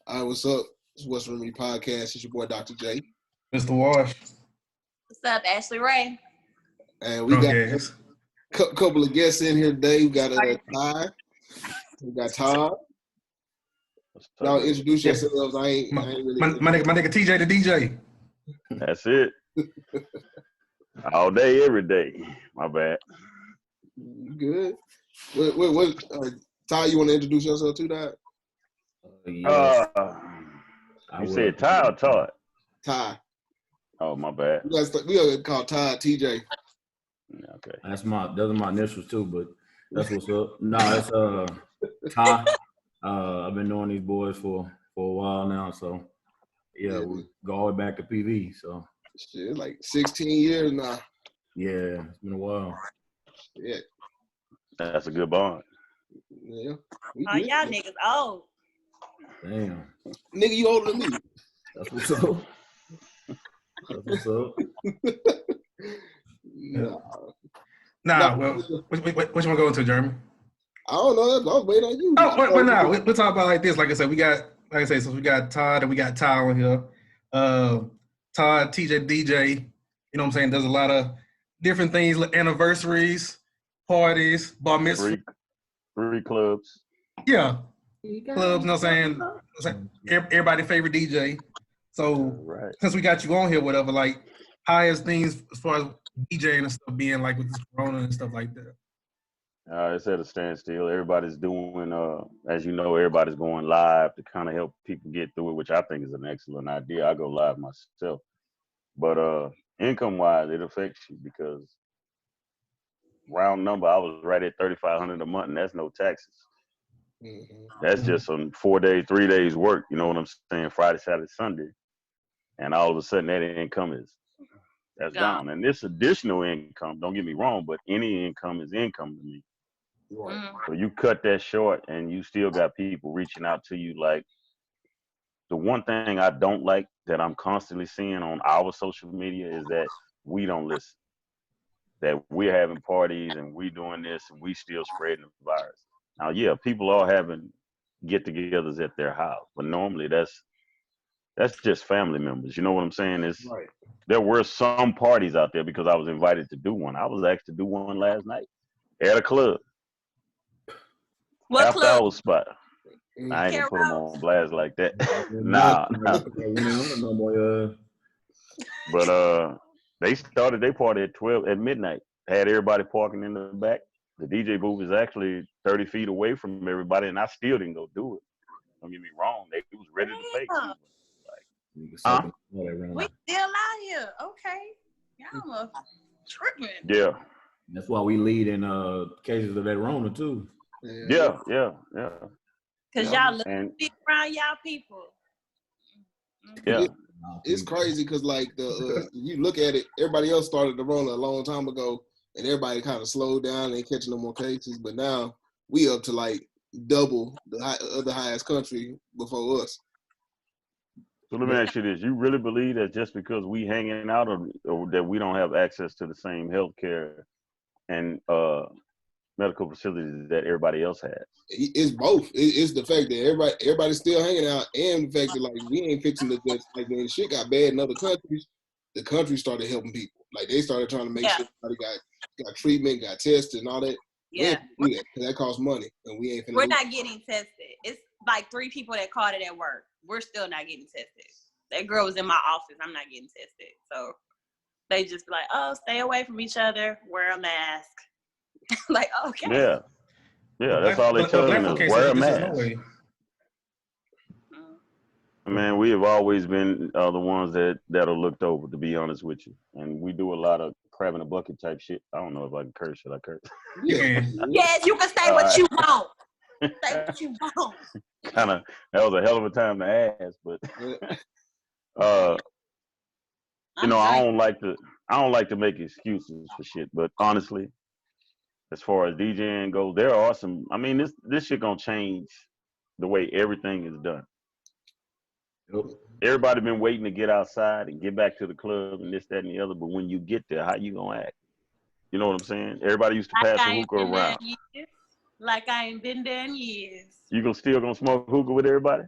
All right, what's up? It's What's Rhomeo Podcast. It's your boy, Dr. J. Mr. Wash. What's up, Ashley Ray? And we got a couple of guests in here today. We got Ty. We got Todd. Y'all introduce yourselves. I ain't really. My nigga TJ the DJ. That's it. All day, every day. My bad. Good. What Ty, you want to introduce yourself to that? Yes. You said Ty or Todd? Ty. Oh, my bad. We are called Ty TJ. Okay. Those are my initials too, but that's what's up. No, it's Ty. I've been knowing these boys for a while now, so yeah, we go all the way back to PV. So shit, like 16 years now. Yeah, it's been a while. Yeah. That's a good bond. Yeah. Oh, y'all niggas old. Damn. Nigga, you older than me. That's what's up. That's what's up. Well, which one going to, Jeremy? I don't know. I was waiting on you. We'll talk about like this. Like I said, since we got Todd and we got Ty on here. Todd, TJ, DJ, you know what I'm saying? There's a lot of different things, like anniversaries, parties, bar mitzvah. Three clubs. Yeah. Clubs, you know what I'm saying? Everybody's favorite DJ. So since we got you on here, whatever, like, how is things as far as DJing and stuff being like with this corona and stuff like that? It's at a standstill. Everybody's doing, as you know, everybody's going live to kind of help people get through it, which I think is an excellent idea. I go live myself. But income-wise, it affects you because round number, I was right at $3,500 a month, and that's no taxes. Mm-hmm. That's just on 4 days, 3 days work. You know what I'm saying? Friday, Saturday, Sunday. And all of a sudden, that income that's gone. And this additional income, don't get me wrong, but any income is income to me. Right. So you cut that short and you still got people reaching out to you. Like, the one thing I don't like that I'm constantly seeing on our social media is that we don't listen. That we're having parties and we doing this and we still spreading the virus. Now, yeah, people are having get-togethers at their house, but normally that's just family members. You know what I'm saying? Right. There were some parties out there because I was invited to do one. I was asked to do one last night at a club. What After club? hours spot. I ain't gonna put them on blast like that. Nah. But they started their party at midnight. Had everybody parking in the back. The DJ booth is actually 30 feet away from everybody, and I still didn't go do it. Don't get me wrong. They was ready to pay. We still out here. Okay. Y'all are tripping. Yeah. That's why we lead in cases of that Rona too. Yeah. Because y'all look big around y'all people. Yeah. It's crazy because like you look at it, everybody else started the Rona a long time ago, and everybody kind of slowed down and ain't catching no more cases. But now we up to like double the other highest country before us. So let me ask you this: you really believe that just because we hanging out, or that we don't have access to the same health care and medical facilities that everybody else has? It's both. It's the fact that everybody's still hanging out, and the fact that like we ain't fixing the just like when shit got bad in other countries, the country started helping people. Like they started trying to make sure everybody got treatment, got tested, and all that. Yeah, we do that because that costs money, and we ain't. We're not getting tested. It's like 3 people that caught it at work. We're still not getting tested. That girl was in my office. I'm not getting tested. So they just be like, oh, stay away from each other. Wear a mask. Like, okay. Yeah. Yeah, that's all they telling us. Wear a mask. Man, we have always been the ones that are looked over, to be honest with you. And we do a lot of crab in a bucket type shit. I don't know if I can curse. Should I curse? Yeah. Yes, you can say what you want. Say what you want. That was a hell of a time to ask, but you know, I don't like to make excuses for shit, but honestly, as far as DJing goes, there are some. I mean, this shit gonna change the way everything is done. Everybody been waiting to get outside and get back to the club and this, that, and the other. But when you get there, how you gonna act? You know what I'm saying? Everybody used to pass a hookah around. Like I ain't been there in years. You still gonna smoke hookah with everybody?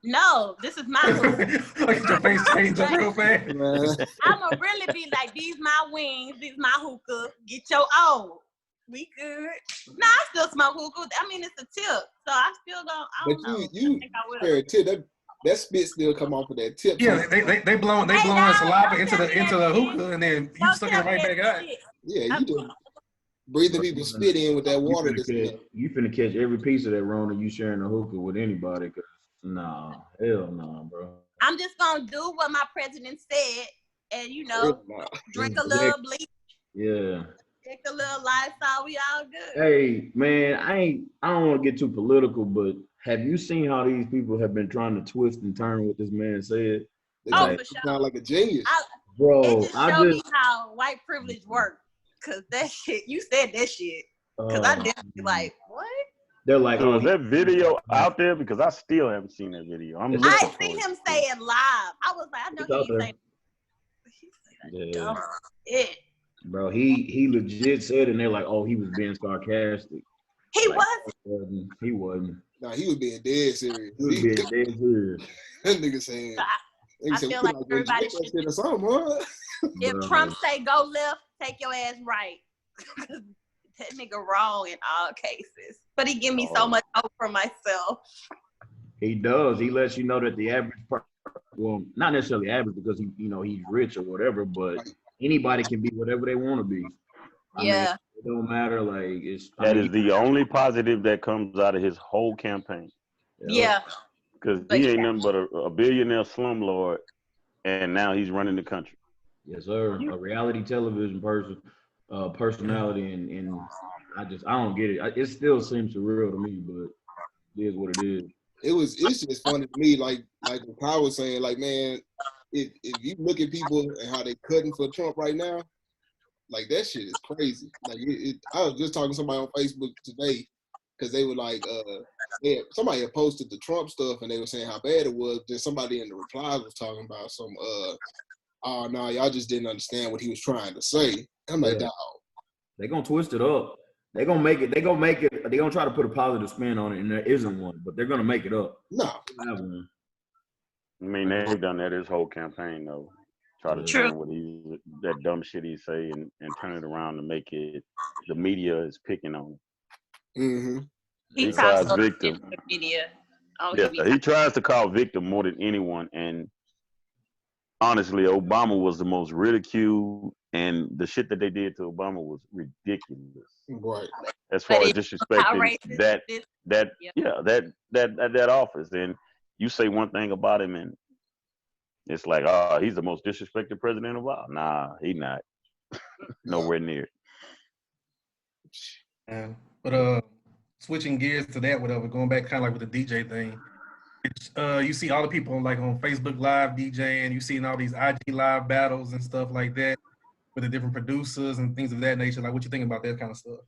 No, this is my hookah. Look at your face change up real fast. I'ma really be like, these my wings, these my hookah. Get your own. We good. Nah, I still smoke hookah. I mean, it's a tip, so I still don't. I don't know. You I think I will. tip, that spit still come off of that tip. Yeah, they blowing saliva into the hookah, and then you suck it right back out. Yeah, you just breathing people spit in with that water. You finna catch every piece of that Rona you sharing a hookah with anybody. Cause nah, hell nah, bro. I'm just gonna do what my president said, and drink a little bleach. Yeah. Take a little Lysol. We all good. Hey man, I don't want to get too political, but have you seen how these people have been trying to twist and turn what this man said? For sure. Sound like a genius, bro. It just showed me how white privilege works. Cause that shit, you said that shit. Cause I definitely like, what? They're like, so is that video out there? Because I still haven't seen that video. I seen him say it live. I was like, I know he ain't saying dumb shit. Bro, he legit said it, and they're like, oh, he was being sarcastic. He like, wasn't. He wasn't. Nah, he was being dead serious. He was being dead serious. That nigga saying. I feel like everybody should. If Trump say go left, take your ass right. That nigga wrong in all cases. But he give me so much hope for myself. He does. He lets you know that the average person, well, not necessarily average because he's rich or whatever, but anybody can be whatever they want to be. I mean, it don't matter. Like that is the only positive that comes out of his whole campaign. Yeah. Because he ain't nothing but a billionaire slumlord, and now he's running the country. Yes, sir. A reality television personality, and I don't get it. It still seems surreal to me, but it is what it is. It's just funny to me, like what Kyle was saying, like, man, if you look at people and how they cutting for Trump right now, like that shit is crazy. Like I was just talking to somebody on Facebook today because they were like, somebody had posted the Trump stuff and they were saying how bad it was. Then somebody in the replies was talking about some, oh no, y'all just didn't understand what he was trying to say. I'm like, dog. They're gonna twist it up. They're gonna make it. They're gonna try to put a positive spin on it, and there isn't one. But they're gonna make it up. No. I mean, they've done that his whole campaign though. Try to turn what that dumb shit he say and turn it around to make it the media is picking on him. Mm-hmm. He talks victim. The media. He tries to call victim more than anyone. And honestly, Obama was the most ridiculed, and the shit that they did to Obama was ridiculous. Right. As far as disrespecting that office. And you say one thing about him and it's like, oh, he's the most disrespected president of all. Nah, he not. Nowhere near. Yeah. But switching gears to that, whatever, going back kind of like with the DJ thing, you see all the people like on Facebook Live DJing, you seeing all these IG Live battles and stuff like that with the different producers and things of that nature. Like, what you think about that kind of stuff?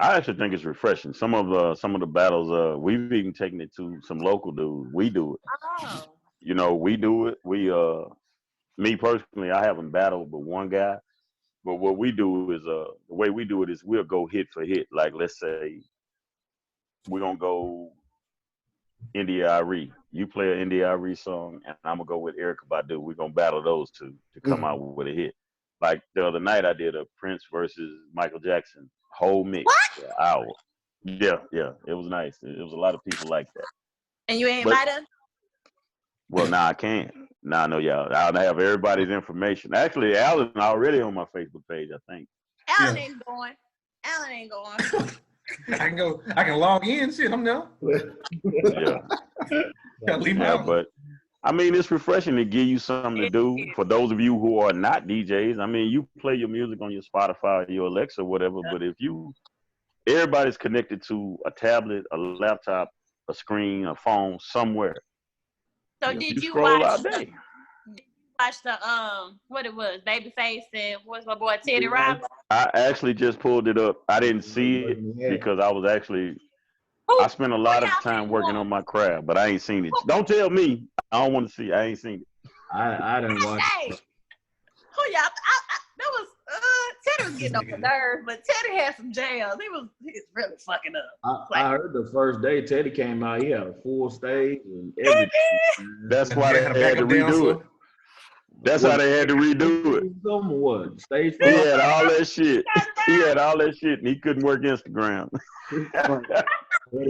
I actually think it's refreshing. Some of the battles, we've even taken it to some local dudes. We do it. Oh. We do it. Me personally, I haven't battled but one guy. But what we do is, the way we do it is we'll go hit for hit. Like, let's say we're going to go India.Arie. You play an India.Arie song, and I'm going to go with Erykah Badu. We're going to battle those two to come out with a hit. Like, the other night, I did a Prince versus Michael Jackson whole mix. What? An hour. Yeah. It was nice. It was a lot of people like that. And you ain't invite us? Well, I can't. I know y'all. I'll have everybody's information. Actually, Alan already on my Facebook page, I think. Alan ain't going. I can log in. Shit, I'm there. But I mean, it's refreshing to give you something to do. For those of you who are not DJs, I mean, you play your music on your Spotify, your Alexa, or whatever. But everybody's connected to a tablet, a laptop, a screen, a phone, somewhere. So did you watch the what it was, Babyface and what's my boy Teddy Riley? I actually just pulled it up. I didn't see it because I was actually I spent a lot of time working on my craft, but I ain't seen it. Don't tell me. I don't want to see it. I ain't seen it. I didn't watch it. Oh yeah, that was Teddy was getting on the nerves, but Teddy had some jams. He was really fucking up. I heard the first day Teddy came out, he had a full stage and everything. That's why they had to redo it. That's how they had to redo it. What? Stage He had all that shit. He had all that shit, and he couldn't work Instagram. He still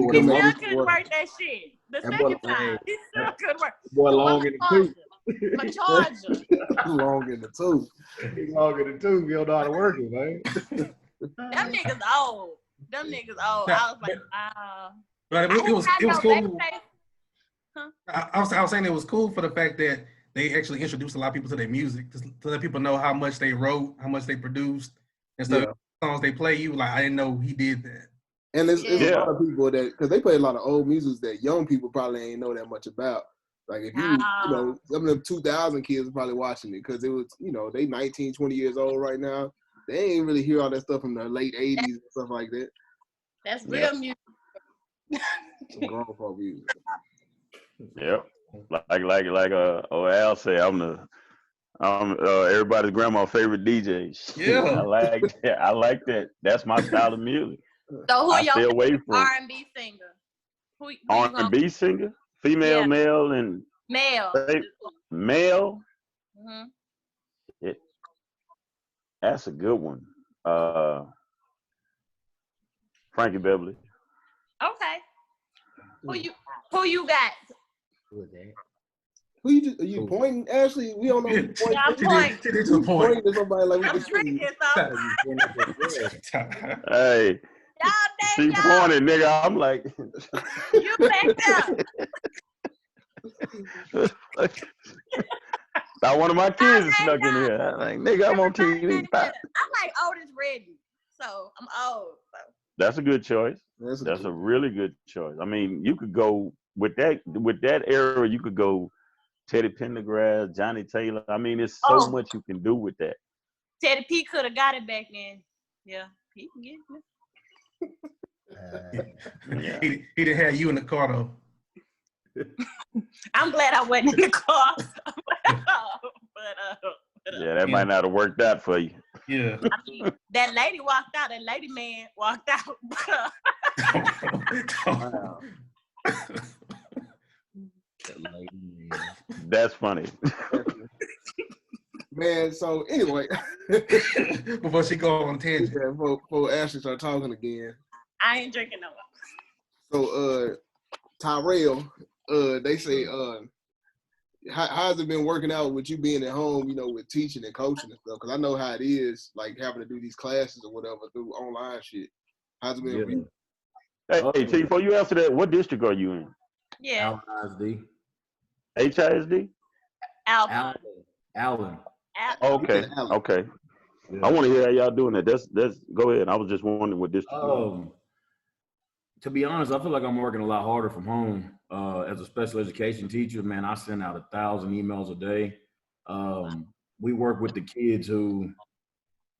couldn't work that shit. The second time, he still couldn't work. Boy, long in the tooth. My charger. Long in the tooth. He long in the tooth. You don't know how to work it, man. Them niggas old. Them niggas old. I was like, wow. But it was cool. Huh? I was saying it was cool for the fact that they actually introduced a lot of people to their music to let people know how much they wrote, how much they produced, and stuff. Yeah. Songs they play, you like, I didn't know he did that. And it's a lot of people that, because they play a lot of old music that young people probably ain't know that much about. Like if you know, some of them 2000 kids are probably watching it because it was, you know, they 19, 20 years old right now. They ain't really hear all that stuff from the late 80s and stuff like that. That's real music. Some grown folk music. Yep. Like Al say, I'm everybody's grandma's favorite DJ. Yeah. I like that. That's my style of music. So who stay away from R&B singer? Who R&B singer? Female, male, and male. Male. Mm-hmm. That's a good one. Frankie Beverly. Okay. Who you got? Who is that? Who you pointing? Ashley, we don't know. Yeah, I'm pointing. Pointing to somebody like we I'm can drinking something. Hey. She pointed, nigga. I'm like, you backed up. Thought one of my kids snuck in here. I'm like, nigga, I'm on TV. I'm like Otis Redding, so I'm old. So. That's a good choice. That's a really good choice. I mean, you could go with that era. You could go Teddy Pendergrass, Johnny Taylor. I mean, there's so much you can do with that. Teddy P could have got it back then. Yeah, he can get it. He didn't have you in the car though. I'm glad I wasn't in the car. Yeah, that might not have worked out for you. Yeah. I mean, that lady walked out. That lady man walked out. Wow. That's funny. Man, so anyway. Before she go on tangent. Yeah, before Ashley start talking again. I ain't drinking no more. So Tyrell, they say how's it been working out with you being at home, you know, with teaching and coaching and stuff? Because I know how it is, like having to do these classes or whatever through online shit. How's it been for you? Hey, T, before you answer that, what district are you in? Yeah. Allen ISD. HISD? Allen. Okay. Okay. Yeah. I want to hear how y'all doing that. That's go ahead. I was just wondering what district. To be honest, I feel like I'm working a lot harder from home. As a special education teacher, man, I send out 1,000 emails a day. We work with the kids who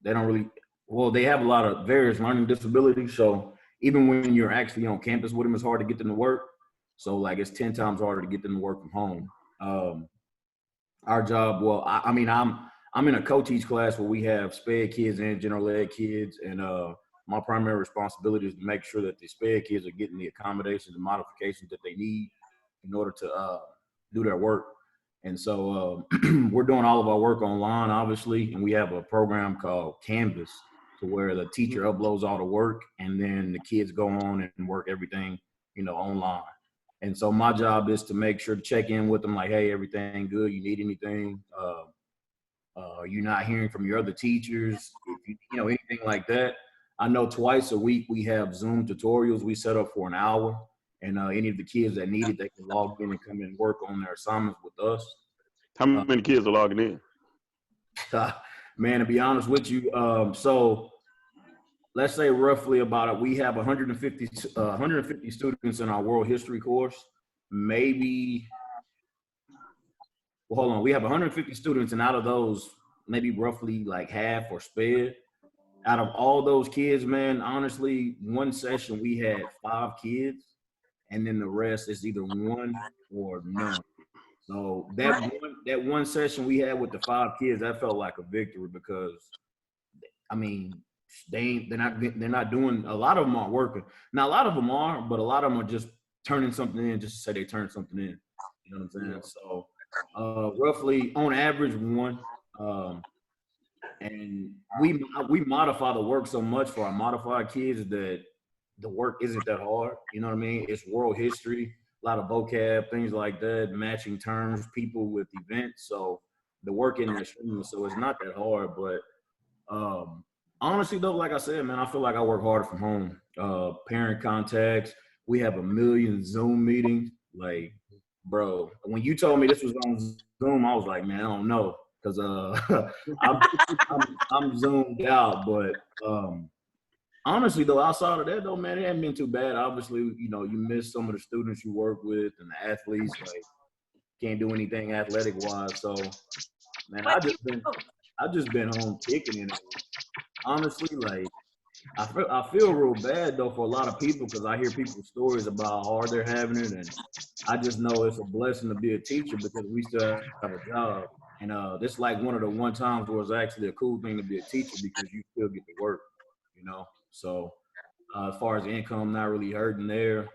they have a lot of various learning disabilities. So even when you're actually on campus with them, it's hard to get them to work. So like it's 10 times harder to get them to work from home. Our job, I'm in a co-teach class where we have SPED kids and general ed kids, and my primary responsibility is to make sure that the SPED kids are getting the accommodations and modifications that they need in order to do their work. And so we're doing all of our work online, obviously, and we have a program called Canvas to where the teacher uploads all the work and then the kids go on and work everything, online. And so my job is to make sure to check in with them like, hey, everything good? You need anything? You're not hearing from your other teachers, if you anything like that. I know twice a week we have Zoom tutorials we set up for an hour, and any of the kids that need it, they can log in and come in and work on their assignments with us. How many kids are logging in? Man, to be honest with you, so let's say roughly we have 150 students in our world history course. We have 150 students, and out of those, maybe roughly like half or SPED. Out of all those kids, man, honestly, one session we had 5 kids, and then the rest is either one or none. So that one session we had with the 5 kids, that felt like a victory because, I mean, they're not doing. A lot of them aren't working. Now, a lot of them are, but a lot of them are just turning something in just to say they turned something in. You know what I'm saying? So, roughly on average, one. And we modify the work so much for our modified kids that the work isn't that hard. You know what I mean? It's world history, a lot of vocab, things like that, matching terms, people with events. So the work in there, so it's not that hard. But honestly, though, like I said, man, I feel like I work harder from home. Parent contacts, we have a million Zoom meetings. Like, bro, when you told me this was on Zoom, I was like, man, I don't know, because I'm zoomed out. But honestly, though, outside of that, though, man, it hasn't been too bad. Obviously, you know, you miss some of the students you work with and the athletes. Like, can't do anything athletic wise. So, man, I just been home kicking it. Honestly, like, I feel real bad though for a lot of people, because I hear people's stories about how hard they're having it, and I just know it's a blessing to be a teacher because we still have a job. And this is like one of the one times where it's actually a cool thing to be a teacher because you still get to work, you know. So as far as income, not really hurting there.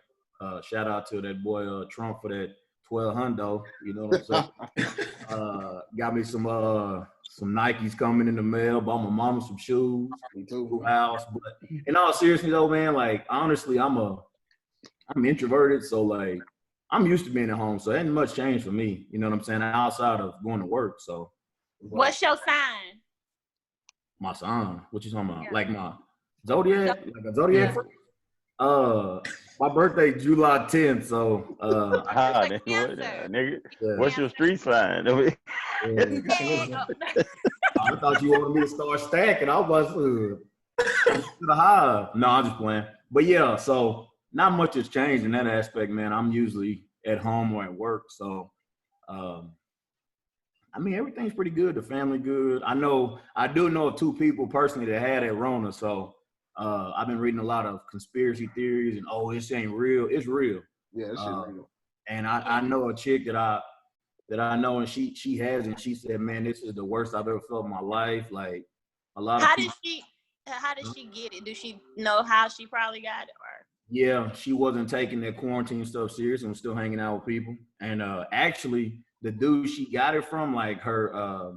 Shout out to that boy Trump for that 1200. You know what I'm saying? Got me some Nikes coming in the mail. Bought my mama some shoes. Me too. House. But in all seriousness, though, man, like, honestly, I'm introverted, so like I'm used to being at home, so it ain't much change for me. You know what I'm saying? Outside of going to work. So what's your sign? my sign. What you talking about? Yeah. Like my zodiac? Like a zodiac? My birthday July 10th, so nigga. Yeah. What's your street sign? I thought you wanted me to start stacking. I was to the high. No, I'm just playing. But yeah, so not much has changed in that aspect, man. I'm usually at home or at work, so I mean, everything's pretty good. The family good. I do know of two people personally that had it Rona, so I've been reading a lot of conspiracy theories and this ain't real. It's real. Yeah, that shit real. And I know a chick that I know, and she has, and she said, man, this is the worst I've ever felt in my life. Like, a lot of people. How did she get it? Do she know how she probably got it? Or? Yeah, she wasn't taking that quarantine stuff serious and was still hanging out with people. And actually, the dude she got it from, like her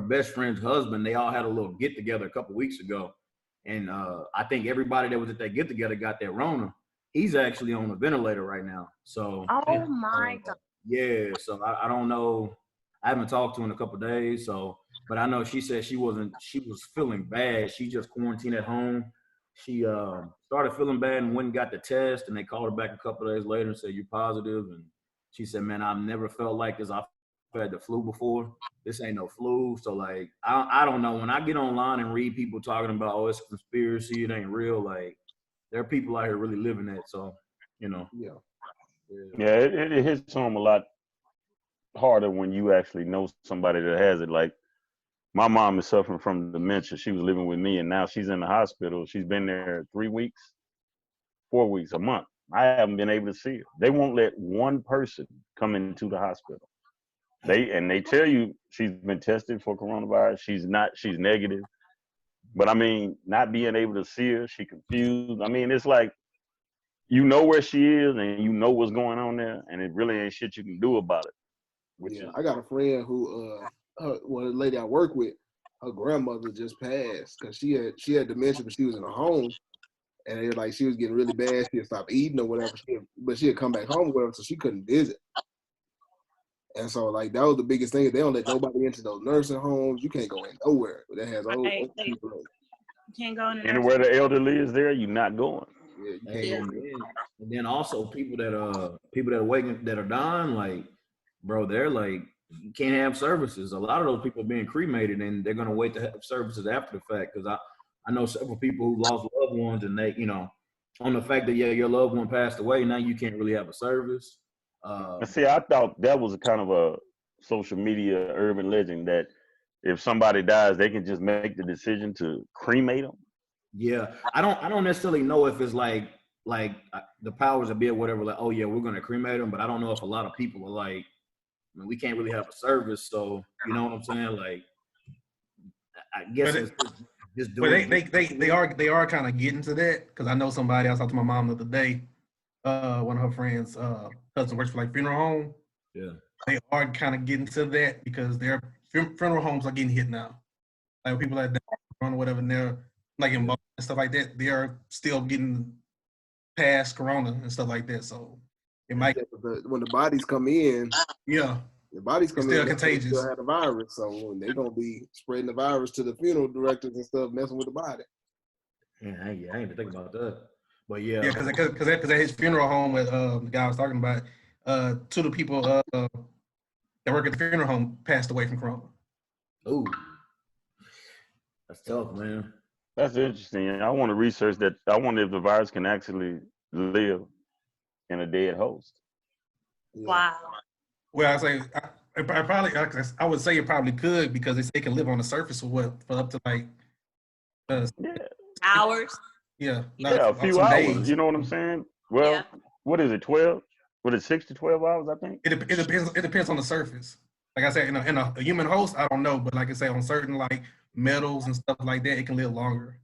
best friend's husband, they all had a little get together a couple weeks ago. And I think everybody that was at that get together got that Rona. He's actually on a ventilator right now. So oh my God. Yeah, so I don't know. I haven't talked to her in a couple of days, but I know she said she was feeling bad. She just quarantined at home. She started feeling bad and went and got the test, and they called her back a couple of days later and said, you're positive. And she said, man, I've never felt like this. I've had the flu before. This ain't no flu. So, like, I don't know. When I get online and read people talking about, it's a conspiracy, it ain't real, like, there are people out here really living that. So, you know. Yeah, it hits home a lot harder when you actually know somebody that has it. Like, my mom is suffering from dementia. She was living with me, and now she's in the hospital. She's been there 3 weeks, 4 weeks, a month. I haven't been able to see her. They won't let one person come into the hospital. They tell you she's been tested for coronavirus. She's negative. But I mean, not being able to see her, she confused. I mean, it's like, you know where she is and you know what's going on there, and it really ain't shit you can do about it. I got a friend who the lady I work with, her grandmother just passed because she had dementia, but she was in a home, and it was like she was getting really bad. She had stopped eating or whatever, but she had come back home or whatever, so she couldn't visit. And so, like, that was the biggest thing. They don't let nobody into those nursing homes. You can't go in nowhere. That has old people. You can't go in anywhere the elderly is there, you're not going. Yeah, you can't go in. And then also people that are waking, that are dying, like, bro, they're like, you can't have services. A lot of those people are being cremated, and they're gonna wait to have services after the fact. Because I know several people who lost loved ones, and they, you know, on the fact that your loved one passed away, now you can't really have a service. See, I thought that was kind of a social media urban legend that if somebody dies, they can just make the decision to cremate them. Yeah, I don't necessarily know if it's like the powers that be or whatever, like, oh yeah, we're gonna cremate them, but I don't know if a lot of people are like, I mean, we can't really have a service, so you know what I'm saying? Like, I guess it's just But doing. they are kind of getting to that, because I know somebody. I was talking to my mom the other day. One of her friends, cousin works for like funeral home. Yeah. They are kind of getting to that because their funeral homes are getting hit now. Like people that die or whatever, and they're like in and stuff like that. They are still getting past corona and stuff like that. So it might, when the bodies come in, yeah, the bodies come it's still in, they contagious. still have the virus. So they're gonna be spreading the virus to the funeral directors and stuff, messing with the body. Yeah, I ain't even think about that. But yeah, Yeah, because at his funeral home, with the guy I was talking about, two of the people that work at the funeral home passed away from corona. ooh, that's tough, man. That's interesting. I want to research that. I wonder if the virus can actually live in a dead host. Yeah. Wow. Well, I would say it probably could, because it can live on the surface for up to like Yeah, Hours. yeah, a few some hours. days. You know what I'm saying? Well, Yeah. what is it? 12? What is it, 6 to 12 hours? I think. It depends. It depends on the surface. Like I said, in a human host, I don't know, but like I say, on certain like metals and stuff like that, it can live longer.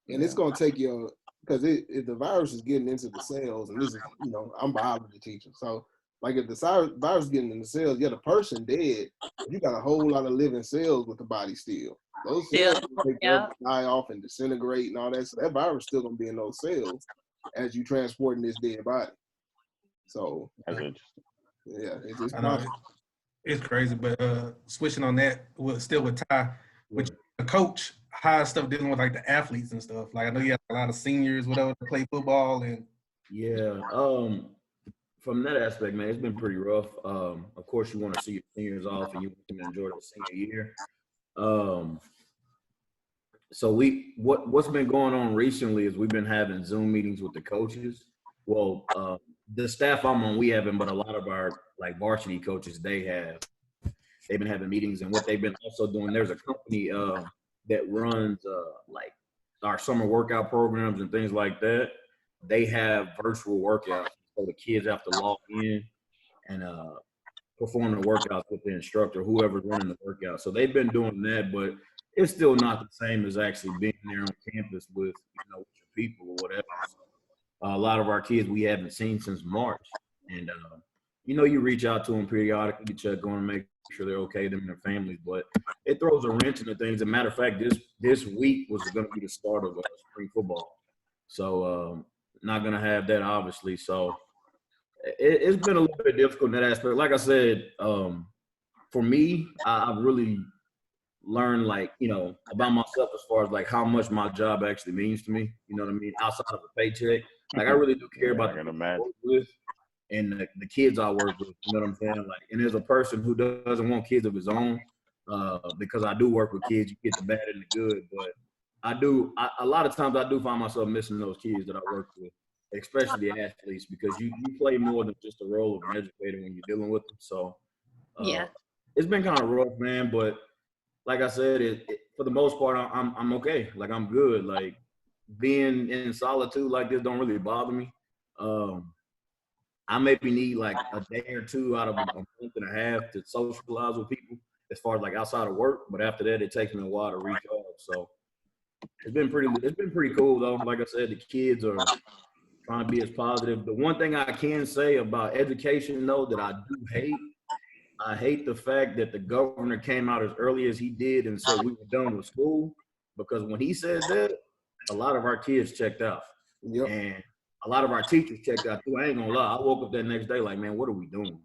And it's gonna take you, because if the virus is getting into the cells, and this is, I'm a biology teacher, so like if the virus is getting in the cells, the person dead, you got a whole lot of living cells with the body still. Those cells take up, die off and disintegrate and all that. So that virus still gonna be in those cells as you transporting this dead body. So That's interesting. yeah, it's I know it's crazy, but switching on that, still with Ty, which the coach, how stuff dealing with like the athletes and stuff. Like I know you have a lot of seniors, whatever, to play football and. Yeah. From that aspect, man, it's been pretty rough. Of course, you want to see your seniors off and you want them to enjoy their senior year. So what's been going on recently is we've been having Zoom meetings with the coaches. Well, the staff I'm on, we haven't, but a lot of our like varsity coaches, they've been having meetings, and what they've been also doing. There's a company that runs like our summer workout programs and things like that. They have virtual workouts, so the kids have to log in and perform the workouts with the instructor, whoever's running the workout. So they've been doing that, but it's still not the same as actually being there on campus with with your people or whatever. So, a lot of our kids we haven't seen since March, and you reach out to them periodically to check on them, make sure they're okay, them and their families. But it throws a wrench into things. As a matter of fact, this week was going to be the start of spring football, so not going to have that obviously. So it's been a little bit difficult in that aspect. Like I said, for me, I've really learned about myself as far as like how much my job actually means to me. You know what I mean? Outside of a paycheck, like I really do care about the people I work with and the kids I work with. You know what I'm saying? Like, and as a person who doesn't want kids of his own, because I do work with kids, you get the bad and the good. But a lot of times I do find myself missing those kids that I work with, especially the athletes, because you play more than just the role of an educator when you're dealing with them. So it's been kind of rough, man. But like I said, for the most part, I'm okay. Like I'm good. Like being in solitude like this don't really bother me. I maybe need like a day or two out of a month and a half to socialize with people as far as like outside of work. But after that, it takes me a while to recharge. So it's been pretty cool though. Like I said, the kids are trying to be as positive. The one thing I can say about education though that I do hate, I hate the fact that the governor came out as early as he did and said we were done with school, because when he said that, a lot of our kids checked out. Yep. And a lot of our teachers checked out too. I ain't gonna lie. I woke up that next day like, man, what are we doing?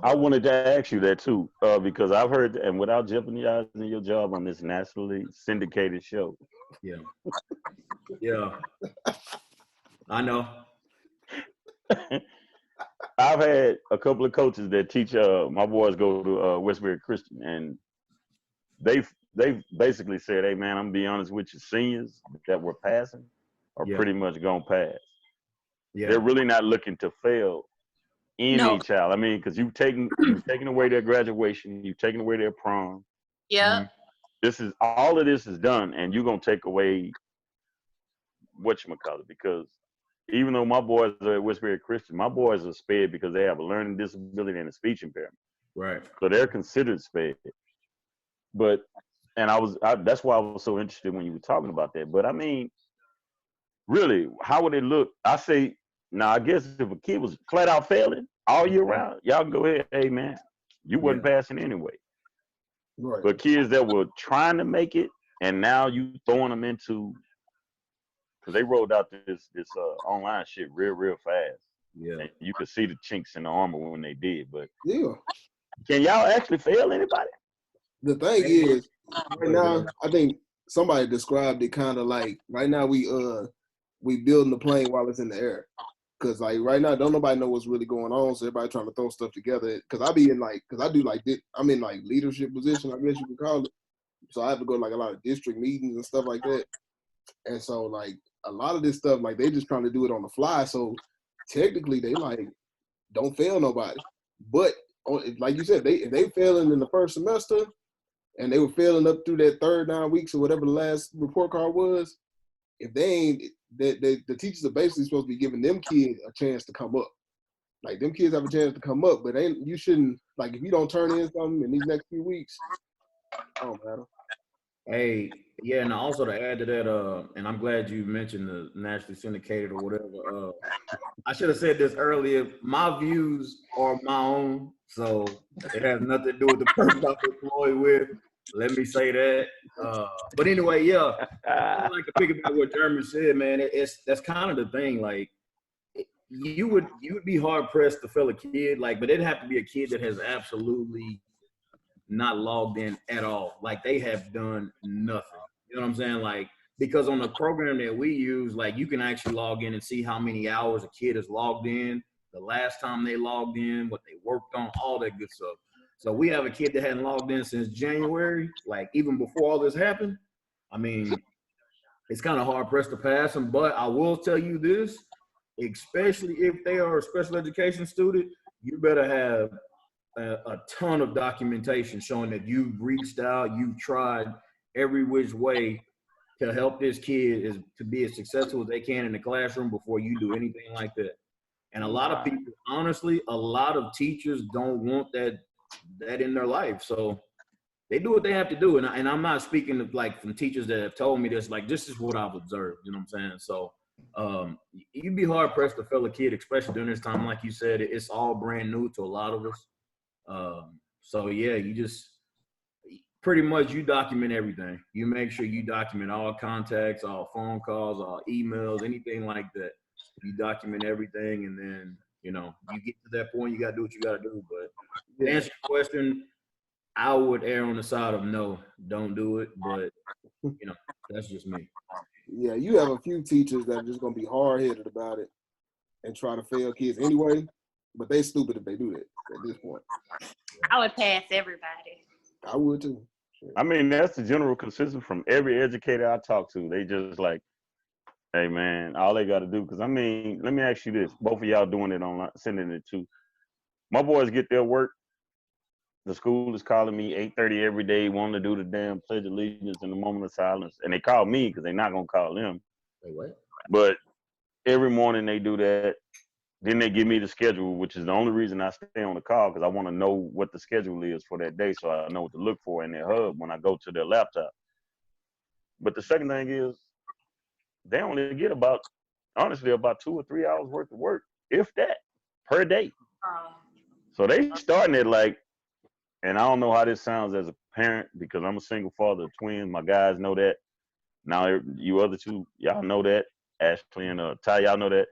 I wanted to ask you that too, because I've heard, and without jeopardizing your job on this nationally syndicated show. Yeah. Yeah. I know. I've had a couple of coaches that teach. My boys go to Westbury Christian, and they've basically said, "Hey, man, I'm gonna be honest with you. Seniors that were passing are pretty much gonna pass. Yeah. They're really not looking to fail any child. I mean, because you've taken away their graduation, you've taken away their prom. Yeah. All of this is done, and you're gonna take away whatchamacallit, because even though my boys are at Westbury Christian, my boys are spared because they have a learning disability and a speech impairment. Right. So they're considered spared. But And that's why I was so interested when you were talking about that. But I mean, really, how would it look? I say, now I guess if a kid was flat out failing all year round, y'all can go ahead, hey man, you wasn't passing anyway. Right. But kids that were trying to make it, and now you throwing them into, because they rolled out this online shit real fast. Yeah. And you could see the chinks in the armor when they did. But Yeah. can y'all actually fail anybody? The thing is, right now, I think somebody described it kind of like right now we building the plane while it's in the air. Cause like right now, don't nobody know what's really going on, so everybody trying to throw stuff together. Cause I be in like, cause I do like I'm in like leadership position, I guess you could call it. So I have to go to like a lot of district meetings and stuff like that. And so like a lot of this stuff, like they just trying to do it on the fly. So technically, they like don't fail nobody. But like you said, if they failing in the first semester, and they were failing up through that 9 weeks or whatever the last report card was, if they ain't, the teachers are basically supposed to be giving them kids a chance to come up. Like them kids have a chance to come up, but you shouldn't, like if you don't turn in something in these next few weeks, it don't matter. Hey, yeah, and also to add to that, and I'm glad you mentioned the nationally syndicated or whatever. I should have said this earlier. My views are my own, so it has nothing to do with the person I'm employed with. Let me say that. But anyway, yeah, I like to pick about what Jeremy said, man. That's kind of the thing. Like, you would be hard pressed to fail a kid, like, but it'd have to be a kid that has absolutely not logged in at all. Like they have done nothing. You know what I'm saying? Like, because on the program that we use, like you can actually log in and see how many hours a kid has logged in, the last time they logged in, what they worked on, all that good stuff. So we have a kid that hadn't logged in since January, like even before all this happened. I mean, it's kind of hard pressed to pass them, but I will tell you this, especially if they are a special education student, you better have a ton of documentation showing that you've reached out, you've tried every which way to help this kid to be as successful as they can in the classroom before you do anything like that. And a lot of people, honestly, a lot of teachers don't want that in their life. So they do what they have to do. And I'm not speaking of like from teachers that have told me this, like this is what I've observed, you know what I'm saying? So you'd be hard pressed to fail a kid, especially during this time. Like you said, it's all brand new to a lot of us. So yeah, you just pretty much you document everything. You make sure you document all contacts, all phone calls, all emails, anything like that. You document everything, and then you get to that point, you gotta do what you gotta do. But to answer your question, I would err on the side of no, don't do it. But that's just me. Yeah, you have a few teachers that are just gonna be hard headed about it and try to fail kids anyway. But they stupid if they do that at this point. I would pass everybody. I would too. Sure. I mean, that's the general consensus from every educator I talk to. They just like, hey man, all they got to do. Because I mean, let me ask you this: both of y'all doing it online, sending it to my boys get their work. The school is calling me 8:30 every day, wanting to do the damn Pledge of Allegiance and the moment of silence, and they call me because they're not gonna call them. Wait, what? But every morning they do that. Then they give me the schedule, which is the only reason I stay on the call, because I want to know what the schedule is for that day so I know what to look for in their hub when I go to their laptop. But the second thing is they only get honestly, about 2 or 3 hours worth of work, if that, per day. So they starting it like, and I don't know how this sounds as a parent because I'm a single father of twins. My guys know that. Now you other two, y'all know that. Ashley and Ty, y'all know that.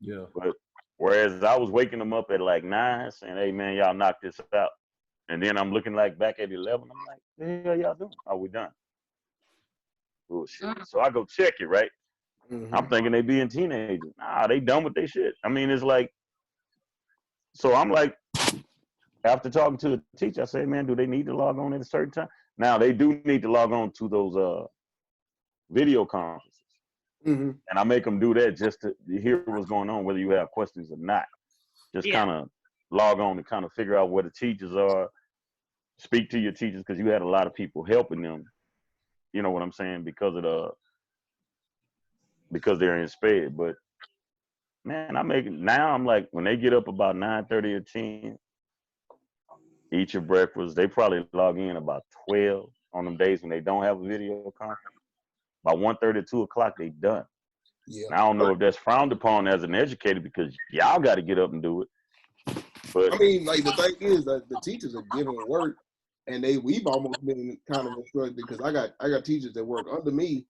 Yeah. But whereas I was waking them up at like 9 saying, hey man, y'all knock this out. And then I'm looking like back at 11. I'm like, the hell y'all doing? Are we done? Bullshit. So I go check it, right? Mm-hmm. I'm thinking they being teenagers. Nah, they done with their shit. I mean, it's like, so I'm like, after talking to the teacher, I say, man, do they need to log on at a certain time? Now they do need to log on to those video conferences. Mm-hmm. And I make them do that just to hear what's going on, whether you have questions or not. Just kind of log on to kind of figure out where the teachers are, speak to your teachers, because you had a lot of people helping them. You know what I'm saying? Because they're in SPED. But man, I'm like, when they get up about 9:30 or 10, eat your breakfast, they probably log in about 12. on them days when they don't have a video conference. By 1:30, 2 o'clock, they done. Yeah. Now, I don't know if that's frowned upon as an educator because y'all got to get up and do it. But I mean, like the thing is that the teachers are giving work, and we've almost been kind of instructed because I got teachers that work under me,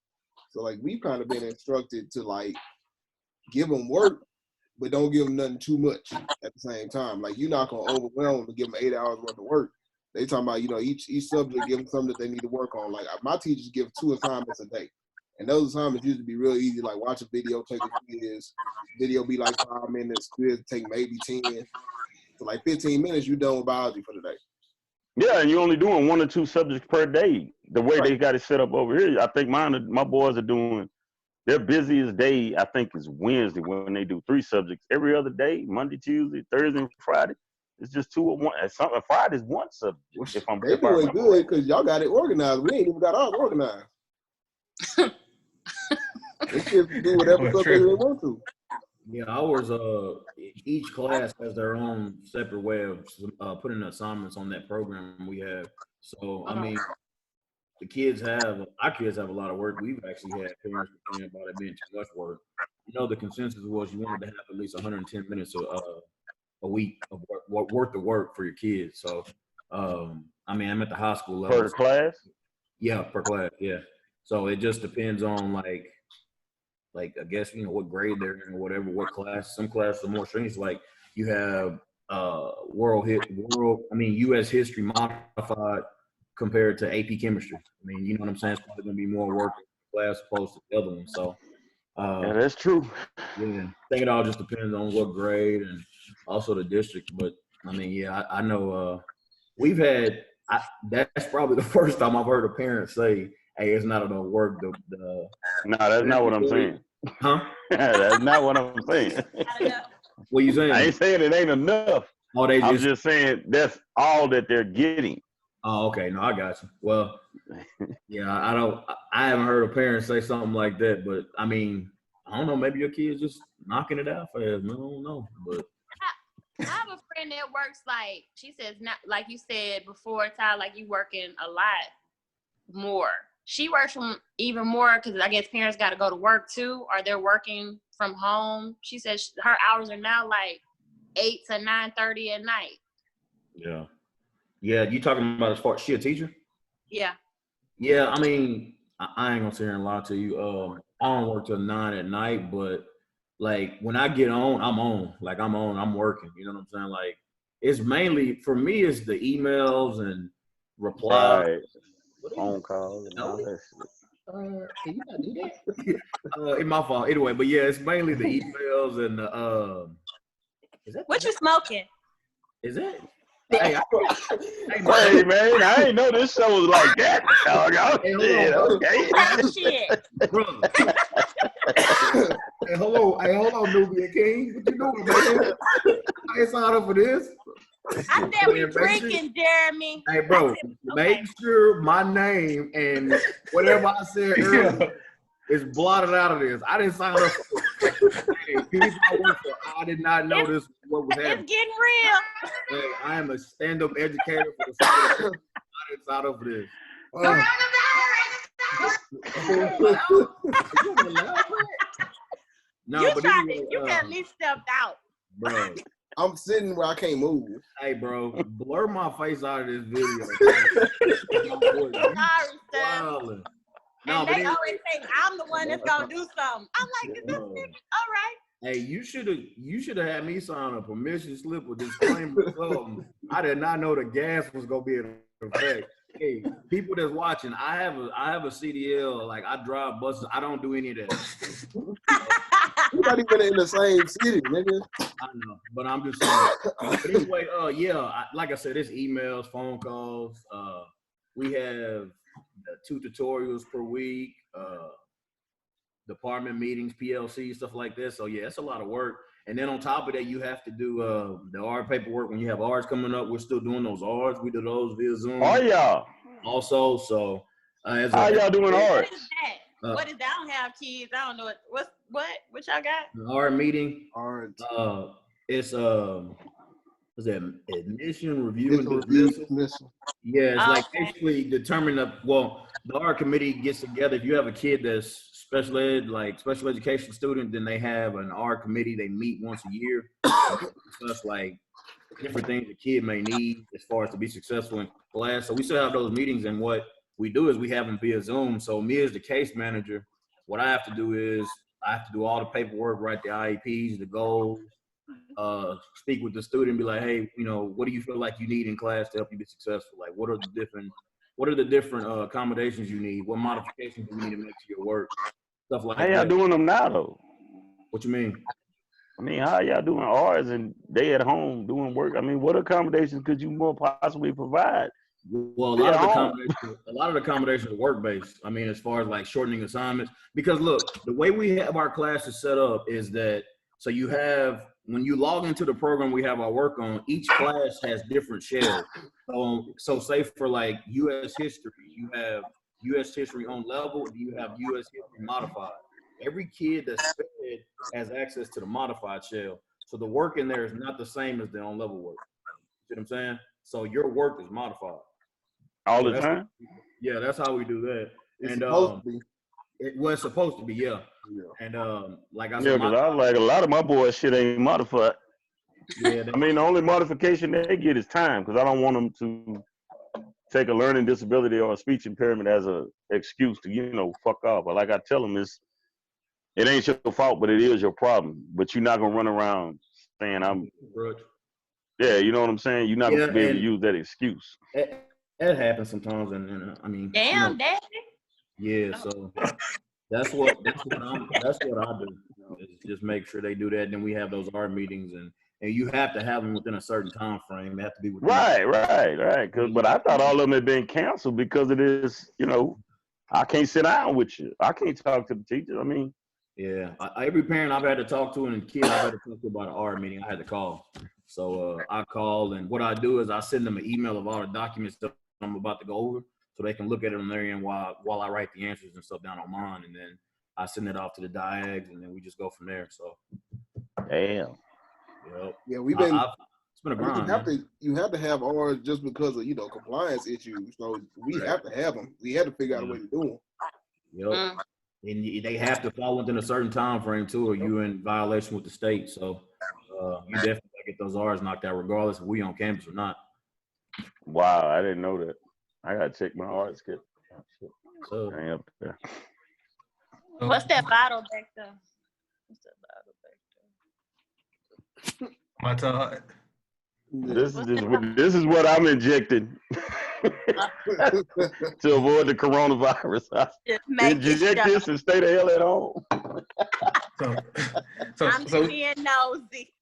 so like we've kind of been instructed to like give them work, but don't give them nothing too much at the same time. Like you're not gonna overwhelm them and give them 8 hours worth of work. They talking about each subject give them something that they need to work on. Like my teachers give 2 assignments a day, and those assignments used to be real easy. Like watch a video, take a quiz. Video be like 5 minutes. Quiz take maybe 10. So like 15 minutes, you're done with biology for the day. yeah, and you're only doing 1 or 2 subjects per day. The way Right. they got it set up over here, I think my boys are doing their busiest day. I think is Wednesday when they do 3 subjects every other day. Monday, Tuesday, Thursday, and Friday. It's just 2 or 1. And Friday's 1 subject. If I They doing remember good right. because y'all got it organized. We ain't even got ours organized. They just do whatever That's stuff they true. want to. Yeah, ours. Each class has their own separate way of putting assignments on that program we have. So I mean, our kids have a lot of work. We've actually had parents complaining about it being too much work. The consensus was you wanted to have at least 110 minutes a week of worth of work for your kids. So I mean, I'm at the high school level. Per class? Yeah, per class. Yeah. So it just depends on like I guess what grade they're in or whatever, what class. Some classes are more strenuous. Like you have U.S. history modified compared to AP chemistry. I mean, you know what I'm saying? It's probably gonna be more work in the class opposed to the other one. So Yeah, that's true. yeah, I think it all just depends on what grade and also the district. But I mean, yeah, I know we've had. That's probably the first time I've heard a parent say, "Hey, it's not enough work." No, that's not what I'm saying. Huh? That's not what I'm saying. What you saying? I ain't saying it ain't enough. Oh, I'm just saying that's all that they're getting. Oh, okay. No, I got you. Well, yeah, I haven't heard a parent say something like that, but I mean, I don't know. Maybe your kid's just knocking it out fast. I don't know, but I have a friend that works like she says not like you said before, Ty, like you working a lot more. She works from even more because I guess parents got to go to work too, or they're working from home. She says her hours are now like 8 to 9:30 at night. yeah. You talking about as far as she a teacher? Yeah. Yeah, I mean, I ain't gonna sit here and lie to you. I don't work till 9 at night, but like when I get on, I'm on. Like I'm working. You know what I'm saying? Like it's mainly for me, it's the emails and replies. Right. Phone calls and all that shit. Can you not do that? It's my fault. Anyway, but yeah, it's mainly the emails and the What you smoking? Is it? Hey, Hey man, I ain't know this show was like that. Hey, Okay. bro. Hey, hold on, Nubian King. What you doing, man? I ain't signed up for this. I said we drinking, Jeremy. Hey, bro, make sure my name and whatever I said earlier is blotted out of this. I didn't sign up for it. Hey, people I work for, I did not know this was what was happening. It's getting real. Hey, I am a stand-up educator for the state. I didn't sign up for this. No, you but tried anyway, you can at least step out. Bro. I'm sitting where I can't move. Hey, bro, blur my face out of this video. Sorry, Steph. No, and they always think I'm the one that's gonna do something. I'm like, is this nigga all right? Hey, you should have had me sign a permission slip with disclaimer or something. I did not know the gas was gonna be in effect. Hey, people that's watching, I have a CDL. Like I drive buses. I don't do any of that. We're not even in the same city, nigga. I know, but I'm just saying. But anyway, like I said, it's emails, phone calls. We have 2 tutorials per week, department meetings, PLC, stuff like this. So yeah, it's a lot of work. And then on top of that, you have to do the R paperwork. When you have R's coming up, we're still doing those R's. We do those via Zoom. Oh yeah. Also, so how y'all doing R's? What is that? What is that? I don't have kids. I don't know what y'all got. An R meeting. Art. It's was that admission, review, It's and a review dismissal? dismissal. Yeah, it's like Okay. basically determining the art committee gets together. If you have a kid that's special ed, like special education student, then they have an art committee. They meet once a year. Discuss like different things the kid may need as far as to be successful in class. So we still have those meetings, and what we do is we have them via Zoom. So me as the case manager, what I have to do is I have to do all the paperwork, write the IEPs, the goals, speak with the student, be like, hey, what do you feel like you need in class to help you be successful? Like, what are the different accommodations you need? What modifications do you need to make to your work? Stuff like How that. y'all doing them now, though? What you mean? I mean, how y'all doing ours and they at home doing work? I mean, what accommodations could you more possibly provide? Well, a lot of the accommodations are work-based. I mean, as far as like shortening assignments, because look, the way we have our classes set up is that, so you have, when you log into the program we have our work on, each class has different shells. So say for like U.S. history, you have U.S. history on level, and you have U.S. history modified. Every kid that's fed has access to the modified shell. So the work in there is not the same as the on level work. You see what I'm saying? So your work is modified. All So the time? Yeah, that's how we do that. It's And supposed to be. it's supposed to be, yeah. Yeah. And like I Yeah, said, because I was like, a lot of my boys' shit ain't modified. yeah, I mean, the only modification they get is time, because I don't want them to take a learning disability or a speech impairment as an excuse to, fuck off. But like I tell them, it ain't your fault, but it is your problem. But you're not going to run around saying yeah, you know what I'm saying? You're not going to be able to use that excuse. It happens sometimes, and I mean, Damn, Daddy. Yeah, so that's what I do. Is just make sure they do that. And then we have those art meetings, and you have to have them within a certain time frame. They have to be within Right. But I thought all of them had been canceled because of this. I can't sit down with you. I can't talk to the teachers. I mean, yeah. Every parent I've had to talk to and kid I've had to talk to about an art meeting, I had to call. So I call, and what I do is I send them an email of all the documents that I'm about to go over, so they can look at it on their end while I write the answers and stuff down on mine, and then I send it off to the diags, and then we just go from there. So, damn. Yep. Yeah, we've been. It's been a grind. You have to have ours just because of compliance issues. So we have to have them. We had to figure out a way to do them. Yep. And they have to fall within a certain time frame too, or you're in violation with the state. So you definitely get those R's knocked out, regardless if we on campus or not. Wow, I didn't know that. I gotta check my art skip. So I ain't up there. What's that bottle back there? My Todd. This is what I'm injecting to avoid the coronavirus. Inject this and stay the hell at home. I'm being nosy.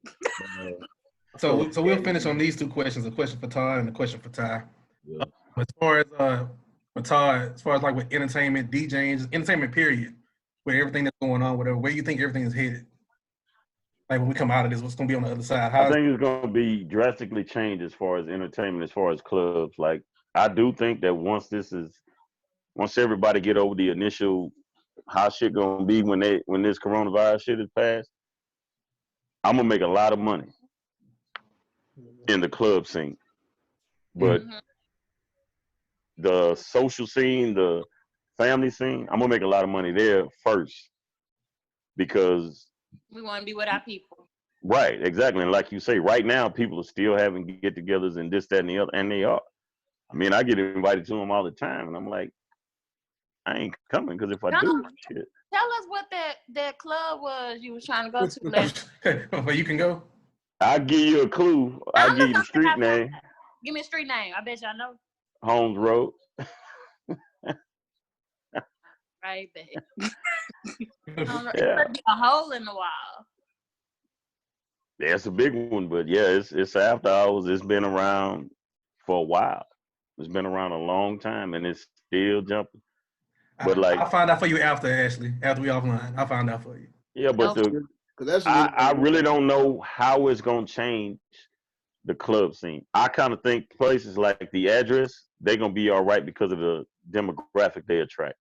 So we'll finish on these two questions: a question for Todd and a question for Ty. Yeah. As far as for Todd, as far as like with entertainment, DJing, just entertainment period, with everything that's going on, whatever, where you think everything is headed? Like when we come out of this, what's going to be on the other side? I think it's going to be drastically changed as far as entertainment, as far as clubs. Like, I do think that once everybody get over the initial how shit going to be when this coronavirus shit is passed, I'm going to make a lot of money in the club scene. But the social scene, the family scene, I'm going to make a lot of money there first, because we want to be with our people. Right, exactly. And like you say, right now, people are still having get-togethers and this, that, and the other, and they are. I mean, I get invited to them all the time, and I'm like, I ain't coming, because if I do, shit. Tell us what that club was you was trying to go to last. Where you can go? I'll give you a clue. I'll give you the street name. Give me a street name. I bet y'all know. Holmes Road. Right back. It's gonna be a hole in the wall. Yeah, it's a big one, but yeah, it's after hours. It's been around for a while. It's been around a long time, and it's still jumping. But I'll find out for you after, Ashley. After we offline, I'll find out for you. Yeah, but I really don't know how it's gonna change the club scene. I kind of think places like the Address, they're gonna be all right because of the demographic they attract.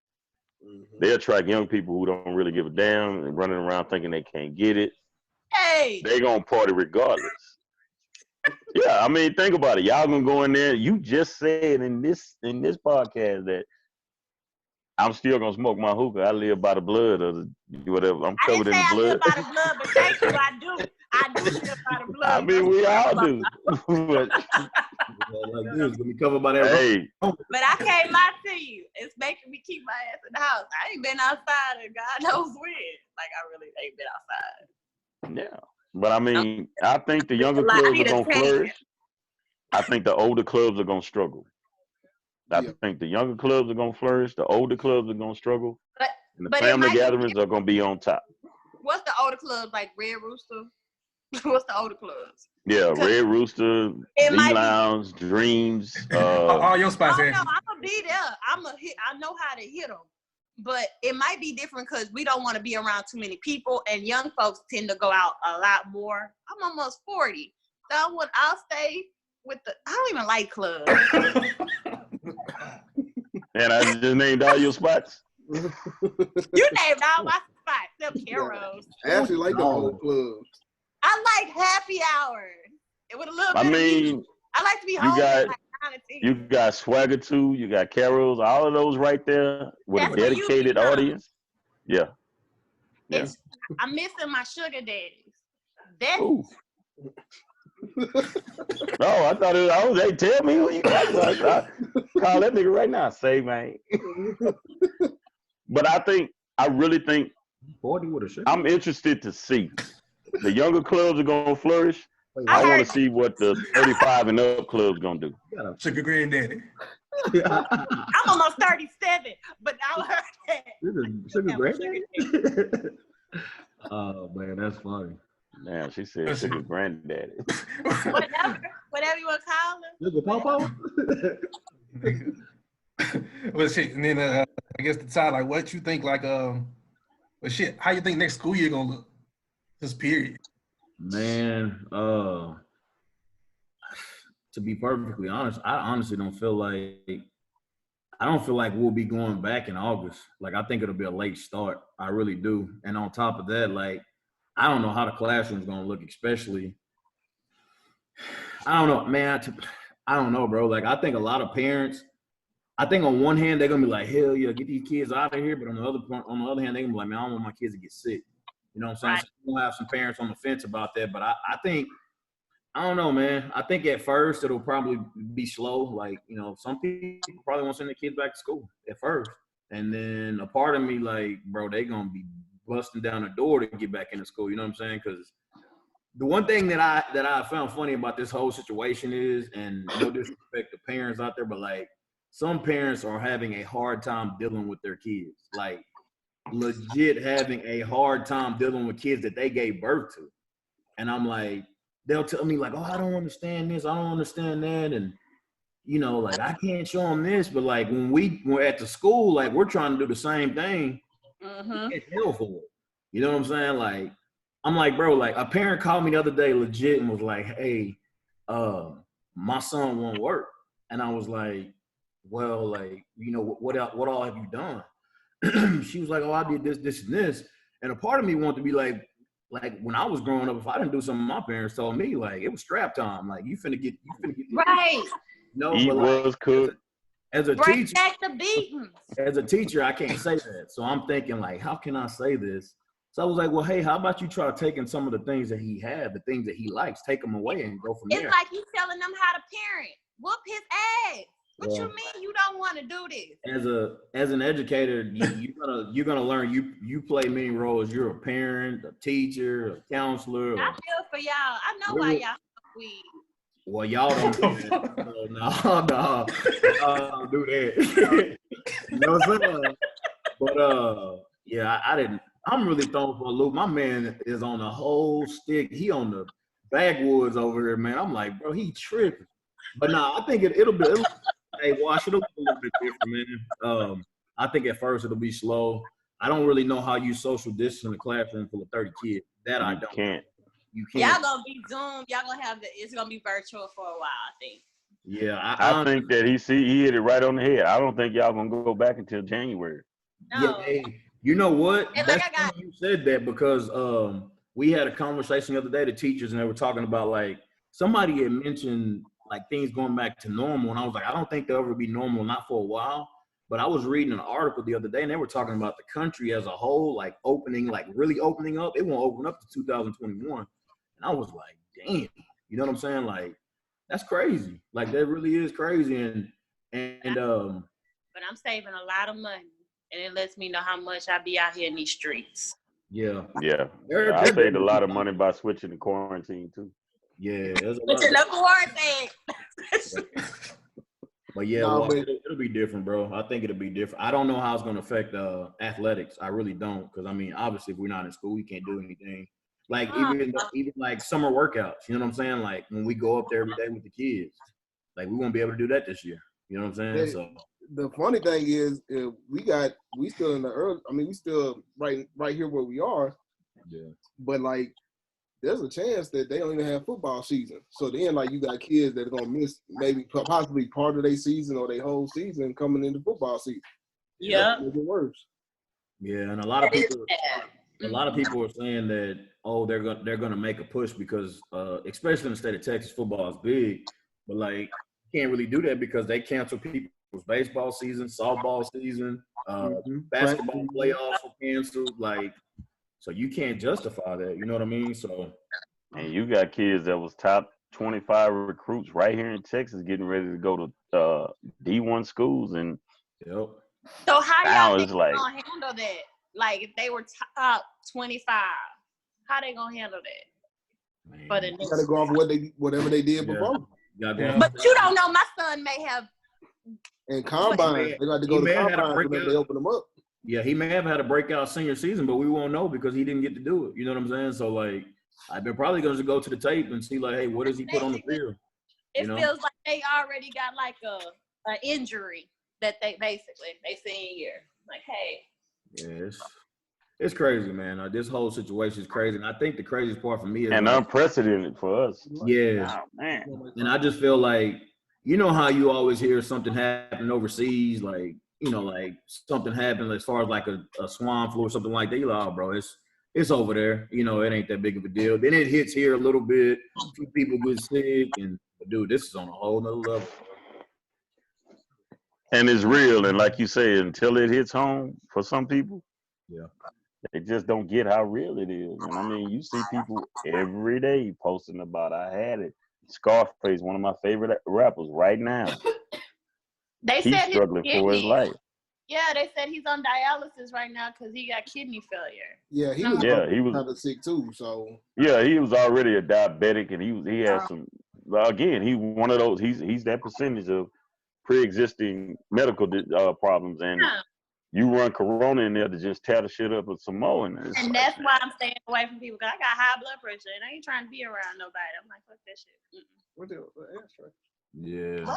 They attract young people who don't really give a damn and running around thinking they can't get it. Hey, they gonna party regardless. Yeah, I mean, think about it. Y'all gonna go in there. You just said in this podcast that I'm still gonna smoke my hookah. I live by the blood of the whatever. I'm I covered didn't in say the I live blood. by the blood, but thank you. I do live by the blood. I mean, we all do. But, Like this, gonna be covered by that. hey, But I can't lie to you. It's making me keep my ass in the house. I ain't been outside in God knows when. Like, I really ain't been outside. yeah. But I mean, I think the younger I clubs are need a gonna tan. flourish. I think the older clubs are gonna struggle. I Yeah. think the younger clubs are gonna flourish. The older clubs are gonna struggle. And the But it family might be gatherings are gonna be on top. What's the older clubs like Red Rooster? What's the older clubs? Yeah, Red Rooster, It D might be. Lounge, Dreams. All your spots, Oh no, Ashley. I'm gonna be there. I know how to hit them, but it might be different because we don't want to be around too many people, and young folks tend to go out a lot more. I'm almost 40, so I'll stay with the. I don't even like clubs. And I just named all your spots. You named all my spots, except Carol's. I actually like the No. old clubs. I like happy hours. It with a little I bit of music. mean, I like to be you home got- at like 9 or 10. you got Swagger 2, you got Carols, all of those right there with That's a where you dedicated become. audience. Yeah. Yeah. I'm missing my sugar daddies. That's Ooh. No, I thought hey, tell me who you talking about. Call that nigga right now. Say, man. But I really think 40 with a shit. I'm interested to see. The younger clubs are gonna flourish. I I want heard- to see what the 35 and up clubs gonna do. Sugar granddaddy. I'm almost 37, but I heard that. Sugar Yeah, granddaddy? Oh man, that's funny. Damn, she said sugar granddaddy. Whatever you want to call them. Sugar pawpaw? Well, shit, and then I guess the side, like, what you think, like, but shit, how you think next school year gonna look? This period. Man, to be perfectly honest, I honestly don't feel like we'll be going back in August. Like, I think it'll be a late start. I really do. And on top of that, like, I don't know how the classroom's gonna look, especially. I don't know, man. I don't know, bro. Like, I think a lot of parents. I think on one hand they're gonna be like, hell yeah, get these kids out of here. But on the other hand, they're gonna be like, man, I don't want my kids to get sick. You know what I'm saying? Right. So we'll have some parents on the fence about that. But I think, I don't know, man. I think at first it'll probably be slow. Like, you know, some people probably won't send their kids back to school at first. And then a part of me, like, bro, they gonna be busting down the door to get back into school. You know what I'm saying? Because the one thing that I found funny about this whole situation is, and no disrespect to parents out there, but like, some parents are having a hard time dealing with their kids. Like, legit having a hard time dealing with kids that they gave birth to. And I'm like, they'll tell me like, oh, I don't understand this, I don't understand that, and you know, like, I can't show them this. But like, when we're at the school, like, we're trying to do the same thing. Mm-hmm. It's hell for it. You know what I'm saying? Like, I'm like, bro, like, a parent called me the other day legit and was like, hey, my son won't work. And I was like, well, like, you know, what all have you done? She was like, oh, I did this, this, and this. And a part of me wanted to be like when I was growing up, if I didn't do something my parents told me, like, it was strap time. Like, you finna get Right. No, Eat but like, was cooked. as a Bring teacher, back the beatings. as a teacher, I can't say that. So I'm thinking, like, how can I say this? So I was like, well, hey, how about you try taking some of the things that he had, the things that he likes, take them away and go from It's there. like you telling them how to parent. Whoop his ass. What Yeah. you mean you don't want to do this? As an educator, you're gonna learn. You play many roles. You're a parent, a teacher, a counselor. I feel for y'all. I know why y'all weed. Well, y'all don't do that. No, don't do that. You know what I'm saying? But yeah, I didn't. I'm really thrown for a loop. My man is on the whole stick. He on the backwoods over here, man. I'm like, bro, he tripping. But nah, I think it'll be. Hey, Wash, it'll be a little bit different, man. I think at first it'll be slow. I don't really know how you social distance in a classroom full of 30 kids. That I don't. Can't. You can't. Y'all gonna be Zoom. Y'all gonna have it's gonna be virtual for a while, I think. Yeah, I think that he hit it right on the head. I don't think y'all gonna go back until January. No. Yeah, hey, you know what? It's like That's I got- funny you said that because we had a conversation the other day, the teachers, and they were talking about like somebody had mentioned like things going back to normal, and I was like, I don't think they'll ever be normal, not for a while. But I was reading an article the other day, and they were talking about the country as a whole, like opening, like really opening up. It won't open up to 2021, and I was like, damn, you know what I'm saying? Like, that's crazy. Like, that really is crazy, and But I'm saving a lot of money, and it lets me know how much I be out here in these streets. yeah, Yeah. I saved a lot of money by switching to quarantine too. Yeah, there's a But lot. you know, quarantine. But yeah, No, well, but- it'll be different, bro. I think it'll be different. I don't know how it's going to affect athletics. I really don't, because I mean, obviously, if we're not in school, we can't do anything. Like even like summer workouts. You know what I'm saying? Like when we go up there every day with the kids, like we won't be able to do that this year. You know what I'm saying? So the funny thing is, we still in the early. I mean, we still right here where we are. Yeah. But like, there's a chance that they don't even have football season. So then, like, you got kids that are gonna miss maybe possibly part of their season or their whole season coming into football season. Yeah. Make it worse. Yeah, and a lot of people are saying that they're gonna make a push because especially in the state of Texas, football is big, but like can't really do that because they cancel people's baseball season, softball season, basketball playoffs were canceled. Like, so you can't justify that. You know what I mean? So, and you got kids that was top 25 recruits right here in Texas getting ready to go to D1 schools, and yep. So how y'all think like, gonna handle that? Like if they were top 25, how they gonna handle that? Man. For the You gotta go off whatever they did before. But you don't know. My son may have. And combine, they got to go to combine whenever they open them up. Yeah, he may have had a breakout senior season, but we won't know because he didn't get to do it. You know what I'm saying? So like, I've been probably going to go to the tape and see like, hey, what does he put on the field? It feels like they already got like a injury that they seen here. Like, hey. Yeah, it's crazy, man. This whole situation is crazy, and I think the craziest part for me is and unprecedented for us. Yeah, man. And I just feel like, you know how you always hear something happen overseas, like, you know, like something happened as far as like a swine flu or something like that. You're like, oh, bro, it's over there. You know, it ain't that big of a deal. Then it hits here a little bit. A few people get sick, and dude, this is on a whole nother level. And it's real, and like you say, until it hits home for some people, yeah, they just don't get how real it is. And I mean, you see people every day posting about I had it. Scarface, one of my favorite rappers right now. He's struggling for his life. Yeah, they said he's on dialysis right now because he got kidney failure. Yeah, he was kind of sick too. So yeah, he was already a diabetic, and he had some. Again, he one of those. He's that percentage of pre-existing medical problems, and you run corona in there to just tear the shit up with some more. And that's why I'm staying away from people because I got high blood pressure and I ain't trying to be around nobody. I'm like, fuck that shit. What the answer? Yeah,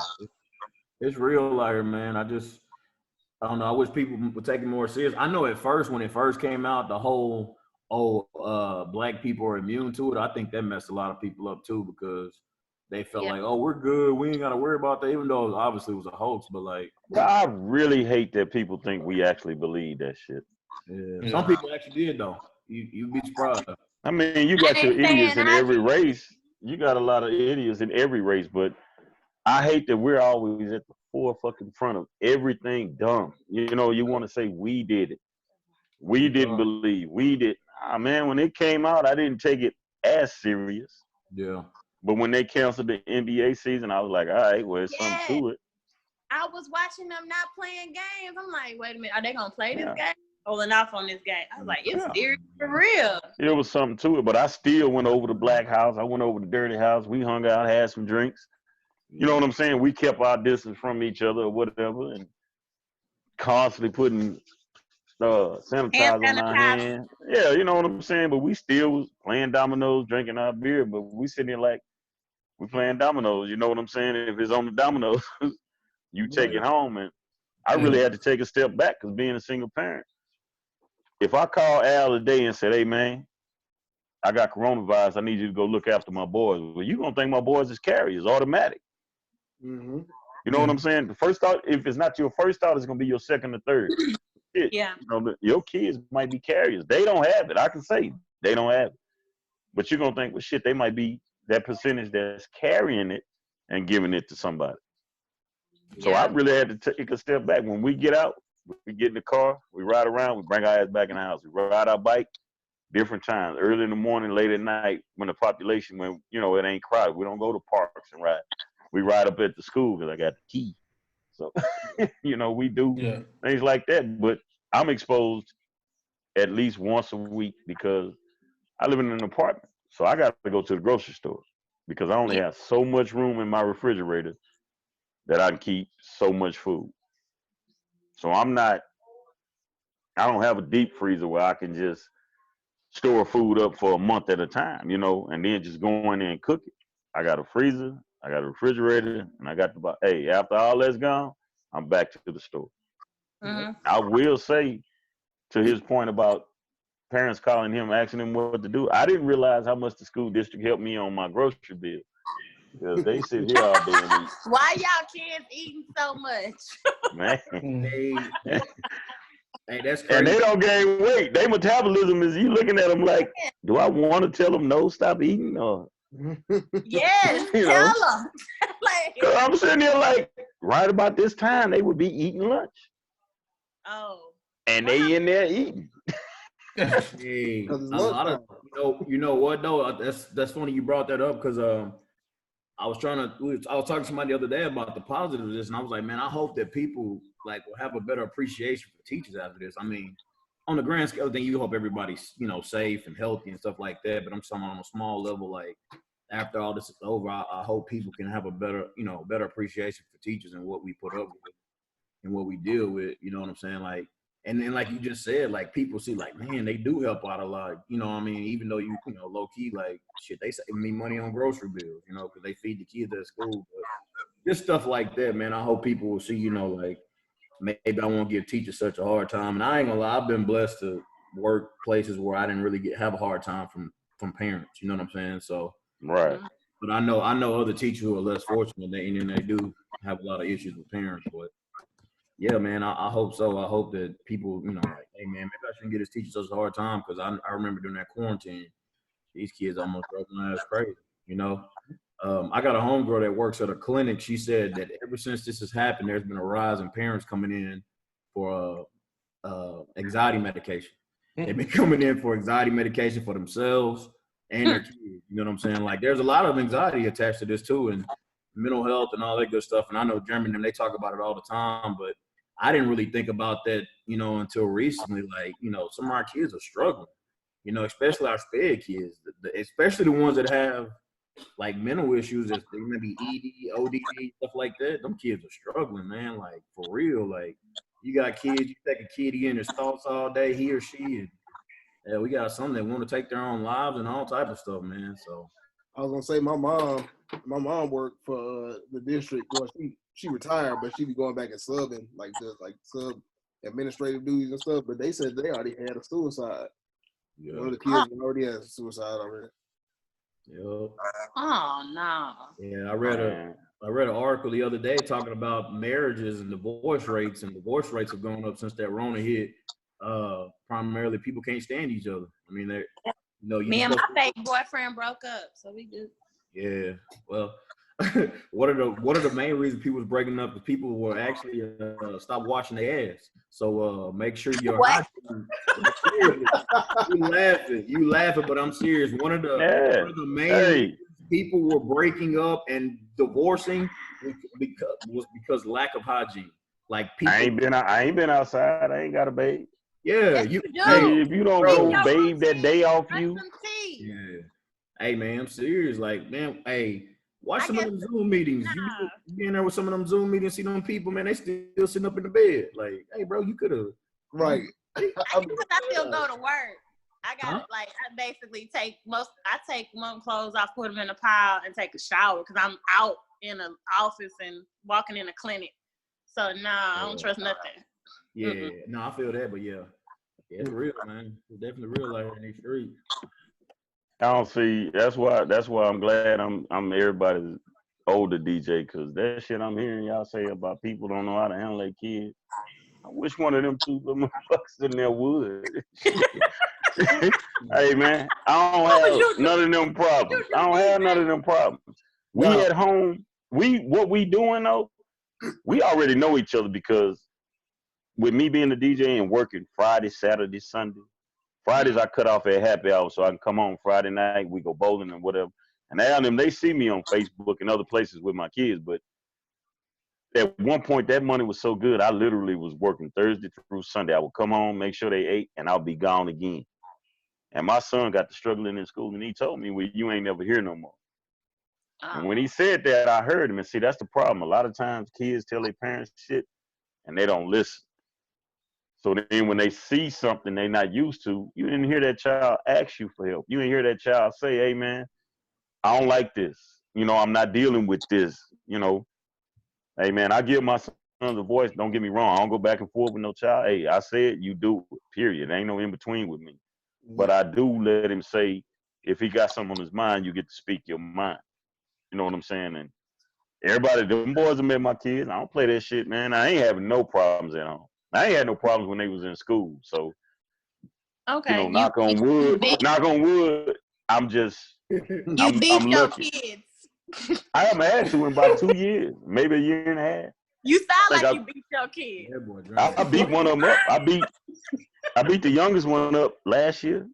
it's real out here, man. I don't know. I wish people would take it more serious. I know at first, when it first came out, the whole black people are immune to it. I think that messed a lot of people up too because they felt like, oh, we're good. We ain't got to worry about that, even though obviously it was a hoax. But like, I really hate that people think we actually believe that shit. Yeah. Some people actually did though. You'd be surprised. I mean, you got your idiots in every race. You got a lot of idiots in every race, but I hate that we're always at the fucking front of everything dumb. You know, you want to say we did it. We didn't believe. We did. Man, when it came out, I didn't take it as serious. Yeah. But when they canceled the NBA season, I was like, all right, well, there's something to it. I was watching them not playing games. I'm like, wait a minute, are they going to play this game? Holding off on this game. I was like, it's serious for real. There was something to it, but I still went over to Black House. I went over to Dirty House. We hung out, had some drinks. You know what I'm saying? We kept our distance from each other or whatever, and constantly putting sanitizer on our hand. Yeah, you know what I'm saying? But we still was playing dominoes, drinking our beer, but we sitting there like, we playing dominoes. You know what I'm saying? If it's on the dominoes, you take it home. And I really had to take a step back because being a single parent, if I call Al today and said, hey, man, I got coronavirus, I need you to go look after my boys. Well, you're going to think my boys is carriers, automatic. Mm-hmm. You know what I'm saying? The first thought, if it's not your first thought, it's going to be your second or third. Yeah. You know, your kids might be carriers. They don't have it. I can say they don't have it. But you're going to think, well, shit, they might be that percentage that's carrying it and giving it to somebody. So I Yeah. really had to take a step back. When we get out, we get in the car, we ride around, we bring our ass back in the house. We ride our bike different times, early in the morning, late at night, when the population, when, you know, it ain't crowded. We don't go to parks and ride. We ride up at the school because I got the key. So, you know, we do things like that. But I'm exposed at least once a week because I live in an apartment. So I got to go to the grocery store because I only have so much room in my refrigerator that I can keep so much food. So I don't have a deep freezer where I can just store food up for a month at a time, you know, and then just go in there and cook it. I got a freezer, I got a refrigerator, and I got the, hey, after all that's gone, I'm back to the store. Mm-hmm. I will say, to his point about parents calling him, asking him what to do, I didn't realize how much the school district helped me on my grocery bill. Because they sit here all day and eat. Why y'all kids eating so much? Man. Hey, that's crazy. And they don't gain weight. Their metabolism is, you looking at them like, do I want to tell them no, stop eating? Or, Yes, you tell know, them. Cause I'm sitting there like, right about this time, they would be eating lunch. Oh. And they in there eating. Hey, a lot of, you know what though? That's funny you brought that up because I was talking to somebody the other day about the positive of this, and I was like, man, I hope that people like will have a better appreciation for teachers after this. I mean, on the grand scale thing, you hope everybody's, you know, safe and healthy and stuff like that. But I'm saying on a small level, like after all this is over, I hope people can have a better, you know, better appreciation for teachers and what we put up with and what we deal with. You know what I'm saying? Like, and then like you just said, like people see like, man, they do help out a lot. You know what I mean? Even though you know, low key, like shit, they save me money on grocery bills, you know, because they feed the kids at school. But just stuff like that, man. I hope people will see, you know, like maybe I won't give teachers such a hard time. And I ain't gonna lie, I've been blessed to work places where I didn't really have a hard time from parents. You know what I'm saying? So right. But I know other teachers who are less fortunate, and they do have a lot of issues with parents, but. Yeah, man, I hope so. I hope that people, you know, like, hey, man, maybe I shouldn't get his teachers such a hard time because I remember during that quarantine, these kids almost broke my ass crazy, you know. I got a homegirl that works at a clinic. She said that ever since this has happened, there's been a rise in parents coming in for anxiety medication. They've been coming in for anxiety medication for themselves and their kids. You know what I'm saying? Like, there's a lot of anxiety attached to this too, and mental health and all that good stuff. And I know Jeremy and they talk about it all the time, but I didn't really think about that, you know, until recently. Like, you know, some of our kids are struggling, you know, especially our sped kids, especially the ones that have like mental issues, that they may be ED, ODD, stuff like that. Them kids are struggling, man. Like for real. Like you got kids, you take a kid in his thoughts all day, he or she, and we got some that want to take their own lives and all type of stuff, man. So I was gonna say my mom worked for the district. Well, she retired, but she be going back and subbing, like the sub administrative duties and stuff. But they said they already had a suicide. Yeah. One of the kids already had a suicide already. Yep. Oh no. Yeah, I read an article the other day talking about marriages and divorce rates, and divorce rates have gone up since that Rona hit. Primarily, people can't stand each other. I mean, they, you know, me and my fake boyfriend broke up, so we good. Yeah, well, one of the main reasons people was breaking up is people were actually stop washing their ass. So make sure you're you laughing, but I'm serious. One of the main reasons people were breaking up and divorcing was because lack of hygiene. Like people, I ain't been outside. I ain't got a bathe. Yeah, yes, if you don't go bathe that day off you. Yeah. Hey man, I'm serious. Like, man, hey, watch some of them Zoom meetings. You be in there with some of them Zoom meetings, see them people, man, they still sitting up in the bed. Like, hey, bro, you could have. Right. I still go to work. I got I basically take one clothes off, put them in a pile, and take a shower because I'm out in an office and walking in a clinic. So I don't trust nothing. Yeah, no, I feel that, but yeah, it's real, man. It's definitely real out here in these streets. I don't see. That's why I'm glad I'm everybody's older DJ, because that shit I'm hearing y'all say about people don't know how to handle their kids. I wish one of them two little motherfuckers in there would. Hey man, I don't have none of them problems. I don't have none of them problems. We at home. What we doing though? We already know each other because with me being the DJ and working Friday, Saturday, Sunday. Fridays I cut off at happy hour so I can come home Friday night. We go bowling and whatever. And they see me on Facebook and other places with my kids. But at one point, that money was so good, I literally was working Thursday through Sunday. I would come home, make sure they ate, and I'll be gone again. And my son got to struggling in school, and he told me, well, you ain't never here no more. And when he said that, I heard him. And see, that's the problem. A lot of times kids tell their parents shit, and they don't listen. So then when they see something they're not used to, you didn't hear that child ask you for help. You didn't hear that child say, hey, man, I don't like this. I'm not dealing with this. Hey, man, I give my son a voice. Don't get me wrong. I don't go back and forth with no child. Hey, I said you do, period. There ain't no in between with me. But I do let him say, if he got something on his mind, you get to speak your mind. You know what I'm saying? And everybody, them boys have met my kids. I don't play that shit, man. I ain't having no problems at home. I ain't had no problems when they was in school. So, okay, knock on wood. I'm just, I'm your lucky. kids. I haven't had to in about 2 years, maybe a year and a half. You sound like you beat your kids. I beat one of them up. I beat the youngest one up last year.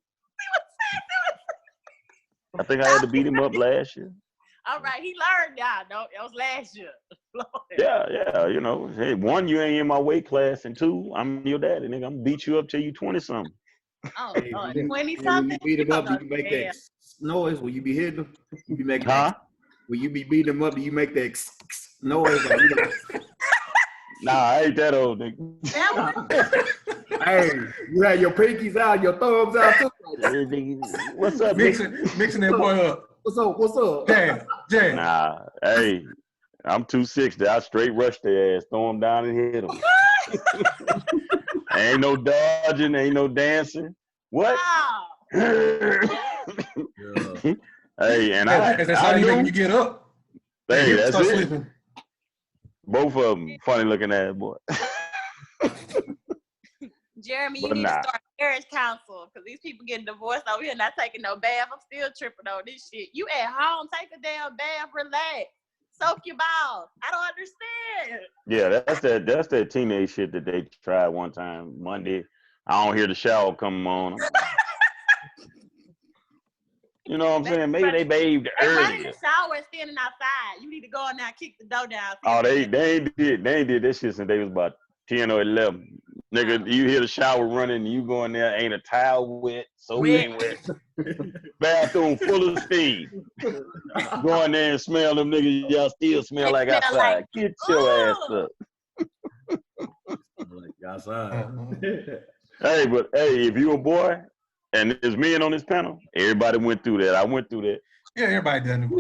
I think I had to beat him up last year. All right, he learned now. No, that was last year. Yeah. Hey, one, you ain't in my weight class, and two, I'm your daddy, nigga. I'm gonna beat you up till you 20-something. Oh, 20-something? When you beat him up, do you make that noise? Will you be hitting him? You be making Will you be beating him up? Do you make that noise? Nah, I ain't that old, nigga. Hey, you had your pinkies out, your thumbs out too. What's up, mixing that boy up. What's up? Jam. Nah, hey, I'm 260. I straight rush their ass, throw them down and hit them. Ain't no dodging, ain't no dancing. What? Wow. Hey, and that's how you make when you get up. Hey, that's start it. Sleeping. Both of them funny looking ass boy. Jeremy, you need to start marriage counsel because these people getting divorced over here not taking no bath. I'm still tripping on this shit. You at home, take a damn bath, relax, soak your balls. I don't understand. Yeah, that's that teenage shit that they tried one time Monday. I don't hear the shower come on. You know what I'm saying? Maybe they bathed earlier. Running the shower and standing outside. You need to go in there and kick the door down. Oh, they ain't did that shit since they was about 10 or 11. Nigga, you hear the shower running, you go in there, ain't a towel wet, soap ain't wet. Bathroom full of steam. Go in there and smell them niggas, y'all still smell like outside. Get your ass up. Like outside. Hey, but if you a boy and there's men on this panel, everybody went through that. I went through that. Yeah, everybody done it.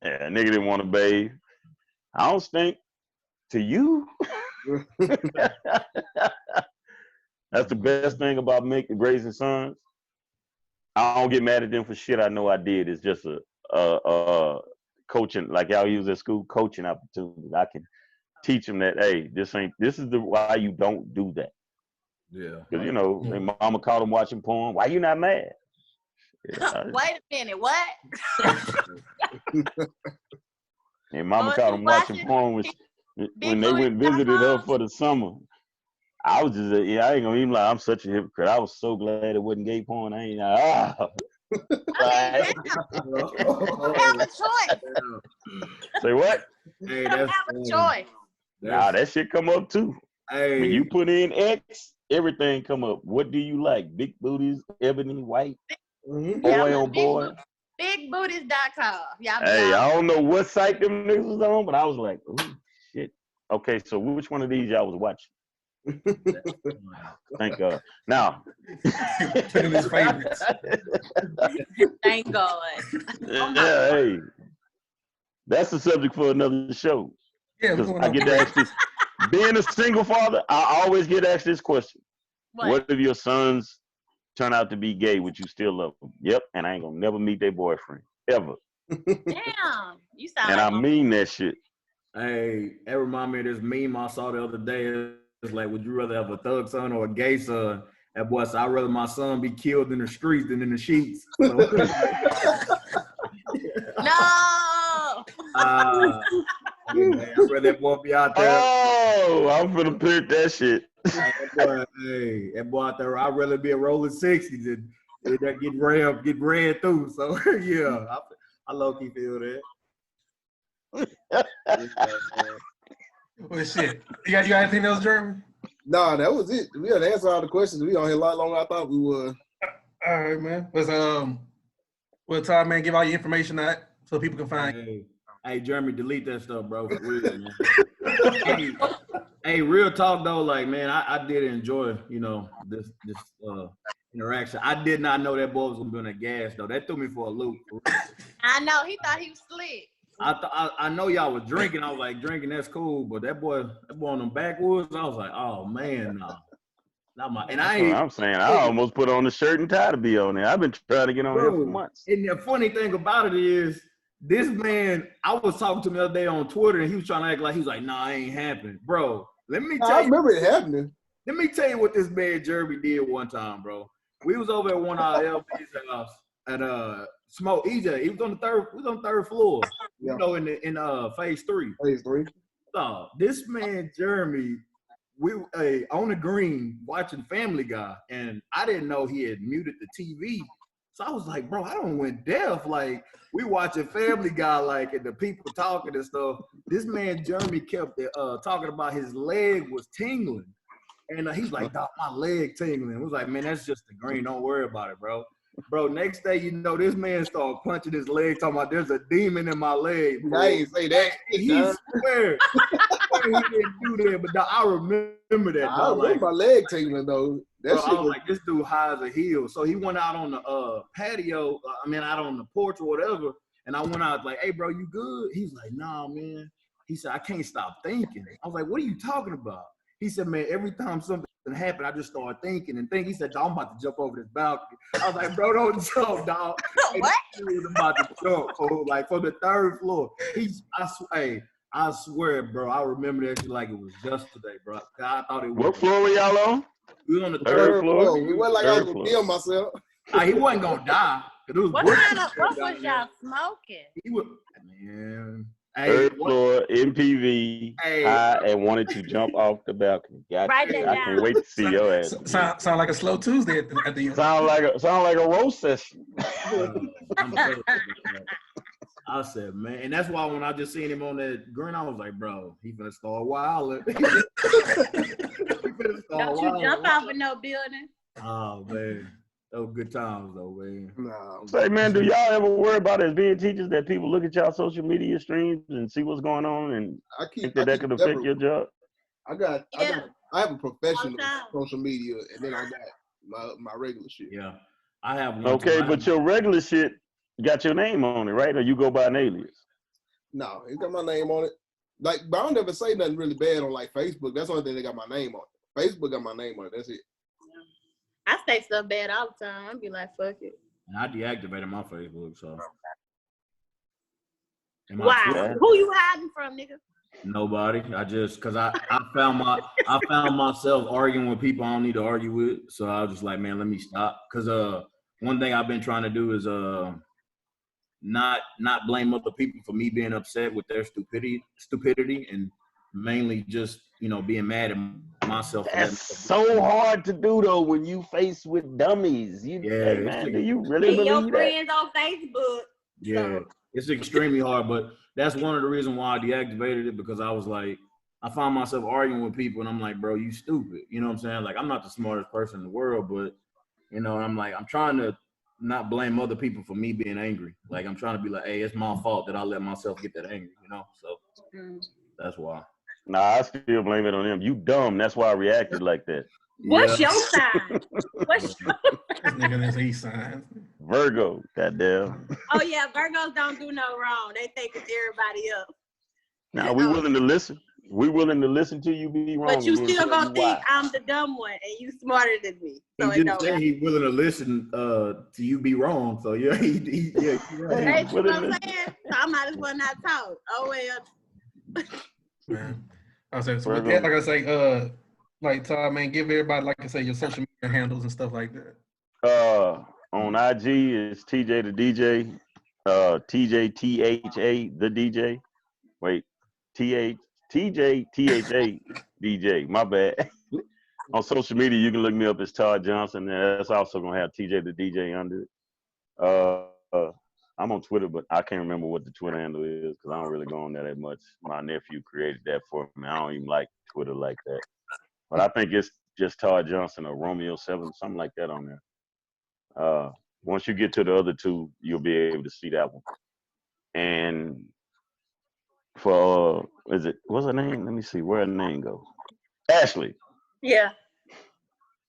Yeah, nigga didn't want to bathe. I don't stink to you. That's the best thing about raising sons. I don't get mad at them for shit I know I did. It's just a coaching, like y'all use at school, coaching opportunity. I can teach them that, hey, this is why you don't do that. Yeah. Because, their mama caught them watching porn. Why you not mad? Yeah, wait a minute, what? And mama caught them watching porn when they went visited her for the summer. I was just, I ain't gonna even lie, I'm such a hypocrite. I was so glad it wasn't gay porn. I ain't, You have a choice. Say what? Hey, you have a choice. Nah, that shit come up too. Hey. When you put in X, everything come up. What do you like? Big booties, ebony, white, boy on boy. Bigbooties.com. Hey, I don't know what site them niggas was on, but I was like, oh shit. Okay, so which one of these y'all was watching? Thank God. Now, two of his favorites. Thank God. Yeah, hey, that's the subject for another show. Yeah, I get to ask this. Being a single father, I always get asked this question: What if your sons turn out to be gay? Would you still love them? Yep, and I ain't gonna never meet their boyfriend ever. Damn, you sound. And like I mean that shit. Hey, it reminded me of this meme I saw the other day. It's like, would you rather have a thug son or a gay son? That boy said, I'd rather my son be killed in the streets than in the sheets. So, No. hey, man, I'd rather that boy be out there. Oh, I'm finna pick that shit. That boy out there, I'd rather be a rolling 60 than that get ran through. So yeah, I low-key feel that. Well, shit. You got anything else, Jeremy? Nah, that was it. We had to answer all the questions. We on here a lot longer than I thought we would. All right, man. Well, Todd, man, give all your information out so people can find you. Hey, Jeremy, delete that stuff, bro. For real, man. Hey, real talk though, like, man, I did enjoy, this interaction. I did not know that boy was gonna be on that gas though. That threw me for a loop. I know. He thought he was slick. I know y'all was drinking. I was like, drinking, that's cool, but that boy on them backwoods, I was like, oh man, nah. Not my, and I'm saying I almost put on the shirt and tie to be on there. I've been trying to get on here for months. And the funny thing about it is, this man, I was talking to him the other day on Twitter, and he was trying to act like, he was like, nah, it ain't happening. Bro, let me tell you. I remember it happening. Let me tell you what this man Jeremy did one time, bro. We was over at one of our LP's house at Smoke EJ. He was on the third floor. Yeah. In phase 3. Phase 3. So this man Jeremy, we on the green watching Family Guy, and I didn't know he had muted the TV. So I was like, bro, I don't went deaf. Like, we watching Family Guy, like, and the people talking and stuff. This man Jeremy kept talking about his leg was tingling. And he's like, dog, my leg tingling. I was like, man, that's just the green. Don't worry about it, bro. Bro, next day, this man started punching his leg, talking about there's a demon in my leg. Bro. I ain't say that. He swear he didn't do that, but dog, I remember that. I remember my leg tingling, though. Bro, I was like, this dude high as a heel. So he went out on the patio, out on the porch or whatever, and I went out like, hey, bro, you good? He's like, nah, man. He said, I can't stop thinking. I was like, what are you talking about? He said, man, every time something happened, I just started thinking and thinking. He said, dog, I'm about to jump over this balcony. I was like, bro, don't jump, dog. What? He was about to jump, like from the 3rd floor. I swear, bro, I remember that shit like it was yesterday, bro. I thought it was. What floor were y'all on? We was on the 3rd floor. It wasn't like I was going to kill myself. He wasn't going to die. What was y'all smoking? He was, man. 3rd floor, MPV, high, and wanted to jump off the balcony. Write that I down. can't wait to see your ass. Sound like a slow Tuesday at the end. Sound like a roast session. I said, man, and that's why when I just seen him on that green, I was like, bro, he finna start wilding. Don't you jump off of no building. Oh man. Those good times though, man. Nah. Say, man, do y'all ever worry about as being teachers that people look at y'all social media streams and see what's going on and think that could affect your job? I have a professional social media, and then I got my regular shit. Yeah, I have one. Okay, but your regular shit got your name on it, right? Or you go by an alias? No, it got my name on it. Like, but I don't ever say nothing really bad on like Facebook. That's the only thing that got my name on it. Facebook got my name on it. That's it. I say stuff bad all the time. I'd be like, fuck it. And I deactivated my Facebook, so. Wow. Who you hiding from, nigga? Nobody. Cause I found myself arguing with people I don't need to argue with. So I was just like, man, let me stop. Cause one thing I've been trying to do is not blame other people for me being upset with their stupidity and mainly just, being mad at myself. That's so hard to do though when you faced with dummies. Hey, man, do you really believe your friends on Facebook? Yeah, it's extremely hard, but that's one of the reasons why I deactivated it, because I was like, I found myself arguing with people and I'm like, bro, you stupid. You know what I'm saying? Like, I'm not the smartest person in the world, but I'm like, I'm trying to not blame other people for me being angry. Like, I'm trying to be like, hey, it's my fault that I let myself get that angry, So that's why. Nah, I still blame it on them. You dumb. That's why I reacted like that. What's your sign? This nigga is East sign. Virgo. Goddamn. Oh yeah, Virgos don't do no wrong. They think it's everybody else. Now we willing to listen. We willing to listen to you be wrong. But you still gonna think I'm the dumb one and you smarter than me. So he didn't say he's willing to listen to you be wrong. So yeah, yeah. That's what I'm saying. So I might as well not talk. Oh well. Man. Like I say, like Todd, man, give everybody, like I say, your social media handles and stuff like that. On IG is TJ the DJ. TJTHA the DJ. Wait, TJTHA DJ. My bad. On social media, you can look me up as Todd Johnson. And that's also gonna have TJ the DJ under it. I'm on Twitter, but I can't remember what the Twitter handle is because I don't really go on there that much. My nephew created that for me. I don't even like Twitter like that. But I think it's just Todd Johnson or Rhomeo 7, something like that on there. Once you get to the other two, you'll be able to see that one. And for what's her name? Let me see where her name go. Ashley. Yeah.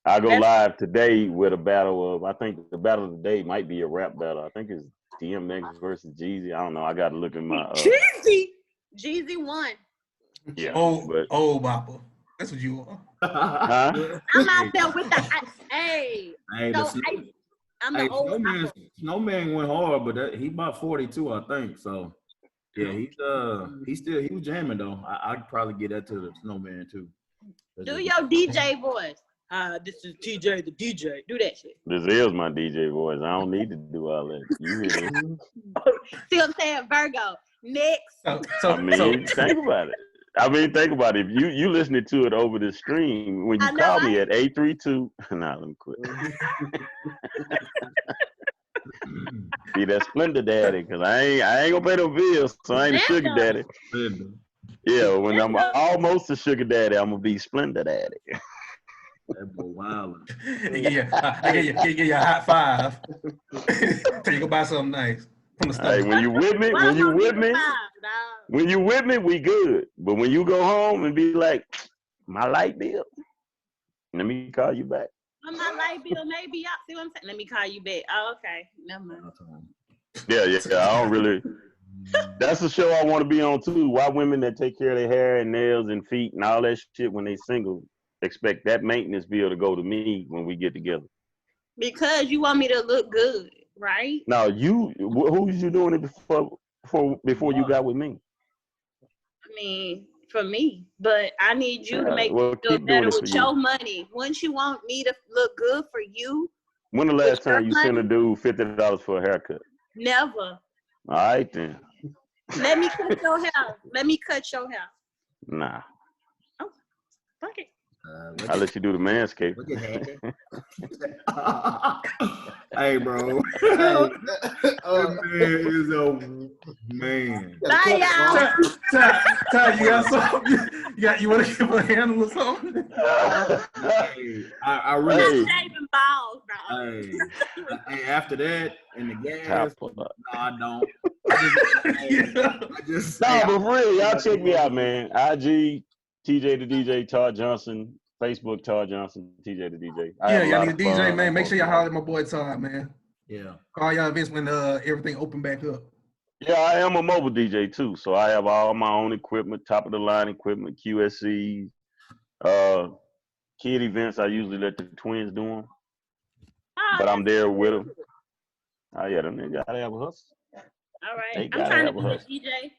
I go live today with a battle of, I think the battle of the day might be a rap battle. I think it's DMX versus Jeezy. I don't know. I got to look at my. Jeezy won. Yeah. Old Bopper. That's what you are. Huh? I'm out there with the. I'm the old Snowman went hard, but he about 42, I think. So yeah, he was jamming though. I'd probably get that to the Snowman too. Do your DJ voice. This is TJ the DJ. Do that shit. This is my DJ voice. I don't need to do all that. You hear me? See what I'm saying? Virgo. Next. Think about it. Think about it. If you listening to it over the stream, when you call me at 832, nah, let me quit. Be that Splendor Daddy, because I ain't gonna pay no bills, so I ain't a sugar daddy. Yeah, when I'm almost a sugar daddy, I'm gonna be Splendor Daddy. That boy wild. Yeah, I get you a hot five. Till you go buy something nice from the store. Hey, when you with me, we good. But when you go home and be like, my light bill, let me call you back. My light bill, maybe y'all see what I'm saying. Let me call you back. Oh, okay, never mind. Yeah. I don't really. That's the show I want to be on too. Why women that take care of their hair and nails and feet and all that shit when they single expect that maintenance bill to go to me when we get together? Because you want me to look good, right? Now who's you doing it before you got with me? I mean, for me, but I need you to make me feel better with your money. Wouldn't you want me to look good for you? When the last time you sent a dude $50 for a haircut? Never. All right then. Let me cut your hair. Nah. Oh, fuck it. I'll let you do the manscaping. Hey, bro. That man is a man. Bye, y'all. Ty, you got something? You want to give a handle or something? Hey, I really. I'm shaving balls, bro. Hey, after that, and the gas, no, I don't. But for real, y'all check me out, man. IG, TJ the DJ, Todd Johnson. Facebook, Todd Johnson, TJ the DJ. Y'all need a DJ, man. Make sure y'all holler at my boy Todd, man. Yeah. Call y'all events when everything open back up. Yeah, I am a mobile DJ too, so I have all my own equipment, top of the line equipment, QSCs, kid events. I usually let the twins do them, but I'm there with them. Oh yeah, them niggas gotta have a hustle. All right, I'm trying to be a DJ.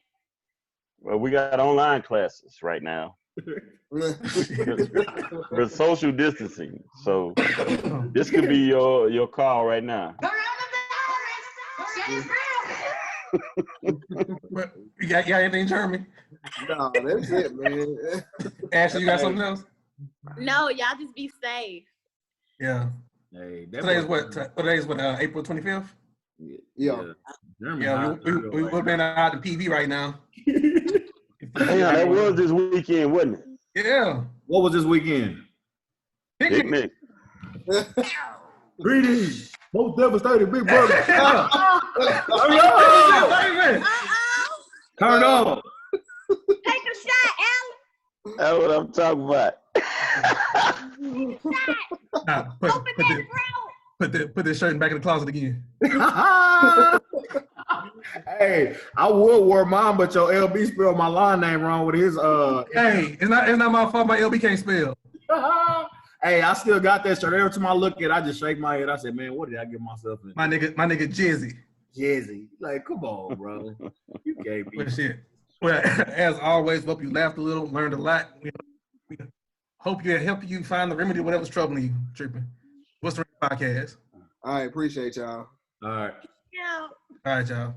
Well, we got online classes right now. For social distancing, so this could be your call right now. You got anything, Jeremy? No, that's it, man. Ashley, you got something else? No, y'all just be safe. Yeah. Hey, Today's what? April 25th? Yeah. Yeah, we would have been out in PV right now. Yeah, that was this weekend, wasn't it? Yeah. What was this weekend? Picnic. Greetings, most devastated big brother. Turn on. Take a shot, Alan. That's what I'm talking about. Put this shirt back in the closet again. Hey, I would wear mine, but your LB spelled my line name wrong with his Hey, it's not my fault. My LB can't spell. Hey, I still got that shirt. Every time I look at it, I just shake my head. I said, man, what did I get myself in? My nigga Jizzy. Like, come on, bro. You can't be. Well, shit. Well, as always, hope you laughed a little, learned a lot. We hope you help you find the remedy to whatever's troubling you, tripping. What's the podcast? All right, appreciate y'all. All right. Yeah. All right, y'all.